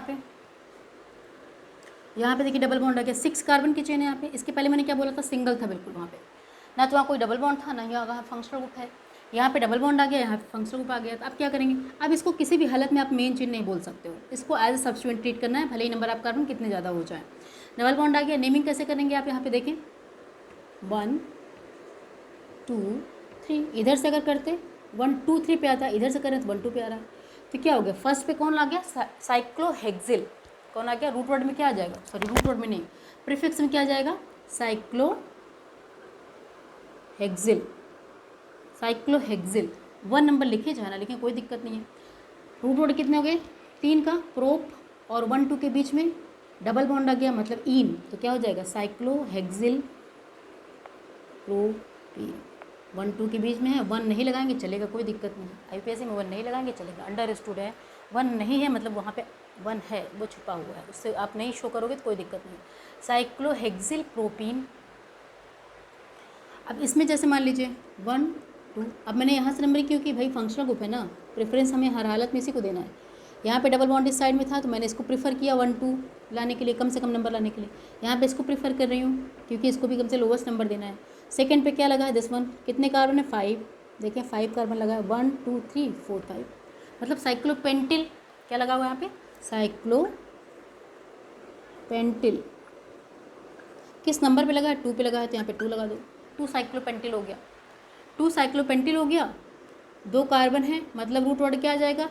यहाँ पे देखिए डबल बॉन्ड आ गया, 6 कार्बन की चेन है यहाँ पे। इसके पहले मैंने क्या बोला था, सिंगल था बिल्कुल, वहाँ पे ना तो वहाँ कोई डबल बॉन्ड था ना यहाँ फंक्शनल ग्रुप है। यहाँ पे डबल बॉन्ड आ गया, यहाँ पे फंक्शनल ग्रुप आ गया, तो आप क्या करेंगे, अब इसको किसी भी हालत में आप मेन चेन नहीं बोल सकते हो, इसको एज ए सब्स्टिट्यूएंट ट्रीट करना है, भले ही नंबर ऑफ कार्बन कितने ज़्यादा हो जाए। डबल बॉन्ड आ गया, नेमिंग कैसे करेंगे आप यहाँ पे देखें, 1 2 3, इधर से अगर करते 1 2 3 पे आता, इधर से करें तो 1 2 पे आ रहा है, तो क्या हो गया, फर्स्ट पे कौन आ गया, साइक्लोहेक्सिल, कौन आ गया, रूट वर्ड में क्या आ जाएगा, सॉरी रूट वर्ड में नहीं, प्रीफिक्स में क्या आ जाएगा, साइक्लोहेक्सिल, साइक्लोहेक्सिल। 1 नंबर लिखे चाहे ना लिखें कोई दिक्कत नहीं है। रूट वर्ड कितने हो गए, 3 का, प्रोप और 1 2 के बीच में डबल बॉन्ड आ गया मतलब इन, तो क्या हो जाएगा, साइक्लोहेक्सिल प्रोपीन। 1 2 के बीच में है, 1 नहीं लगाएंगे चलेगा, कोई दिक्कत नहीं है, IUPAC में 1 नहीं लगाएंगे चलेगा, अंडरस्टूड है। 1 नहीं है मतलब वहाँ पे 1 है, वो छुपा हुआ है, उससे आप नहीं शो करोगे तो कोई दिक्कत नहीं। Cyclohexyl propene. अब इसमें जैसे मान लीजिए 1 2, अब मैंने यहाँ से नंबर क्यों की, भाई फंक्शनल ग्रुप है ना, प्रेफरेंस हमें हर हालत में इसी को देना है। यहाँ पे डबल बॉन्ड इस साइड में था तो मैंने इसको प्रीफर किया 1 2 लाने के लिए, कम से कम नंबर लाने के लिए। यहाँ पे इसको प्रीफर कर रही हूँ क्योंकि इसको भी कम से लोवेस्ट नंबर देना है। सेकंड पे क्या लगा है, दिस वन, कितने कार्बन है, 5, देखिए 5 कार्बन लगा है, 1 2 3 4 5, मतलब साइक्लोपेंटिल क्या लगा हुआ है यहाँ पे, साइक्लोपेंटिल। किस नंबर पे लगा है, 2 पे लगा है तो यहाँ पे 2 लगा दो, 2 साइक्लोपेंटिल हो गया, 2 साइक्लोपेंटिल हो गया, 2 कार्बन है मतलब रूट वर्ड क्या आ जाएगा,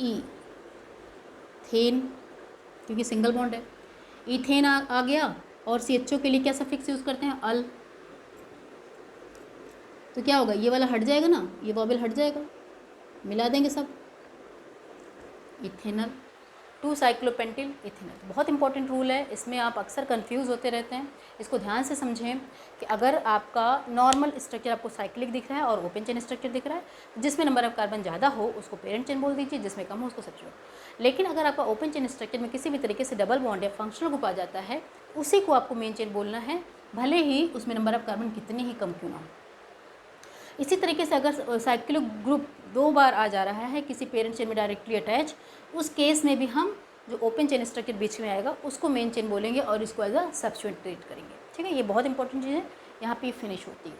ईथेन, क्योंकि सिंगल बॉन्ड है, ईथेन आ गया। और CHO के लिए क्या सफिक्स यूज़ करते हैं, अल, तो क्या होगा, ये वाला हट जाएगा ना, ये वॉवेल हट जाएगा, मिला देंगे सब, इथेनल, 2 साइक्लोपेंटिल इथेनल। बहुत इंपॉर्टेंट रूल है, इसमें आप अक्सर कंफ्यूज होते रहते हैं, इसको ध्यान से समझें कि अगर आपका नॉर्मल स्ट्रक्चर आपको साइक्लिक दिख रहा है और ओपन चेन स्ट्रक्चर दिख रहा है, जिसमें नंबर ऑफ कार्बन ज़्यादा हो उसको पेरेंट चेन बोल दीजिए, जिसमें कम हो उसको सब्स्टिट्यूएंट। लेकिन अगर आपका ओपन चेन स्ट्रक्चर में किसी भी तरीके से डबल बॉन्ड या फंक्शनल ग्रुप आ जाता है, उसी को आपको मेन चेन बोलना है, भले ही उसमें नंबर ऑफ कार्बन कितने ही कम क्यों ना हो। इसी तरीके से अगर साइक्लिक ग्रुप 2 बार आ जा रहा है किसी पेरेंट चेन में डायरेक्टली अटैच, उस केस में भी हम जो ओपन चेन स्ट्रक्चर बीच में आएगा उसको मेन चेन बोलेंगे और इसको एज अ सब्स्टिट्यूएंट ट्रीट करेंगे। ठीक है, ये बहुत इंपॉर्टेंट चीज़ है, यहाँ पे फिनिश होती है।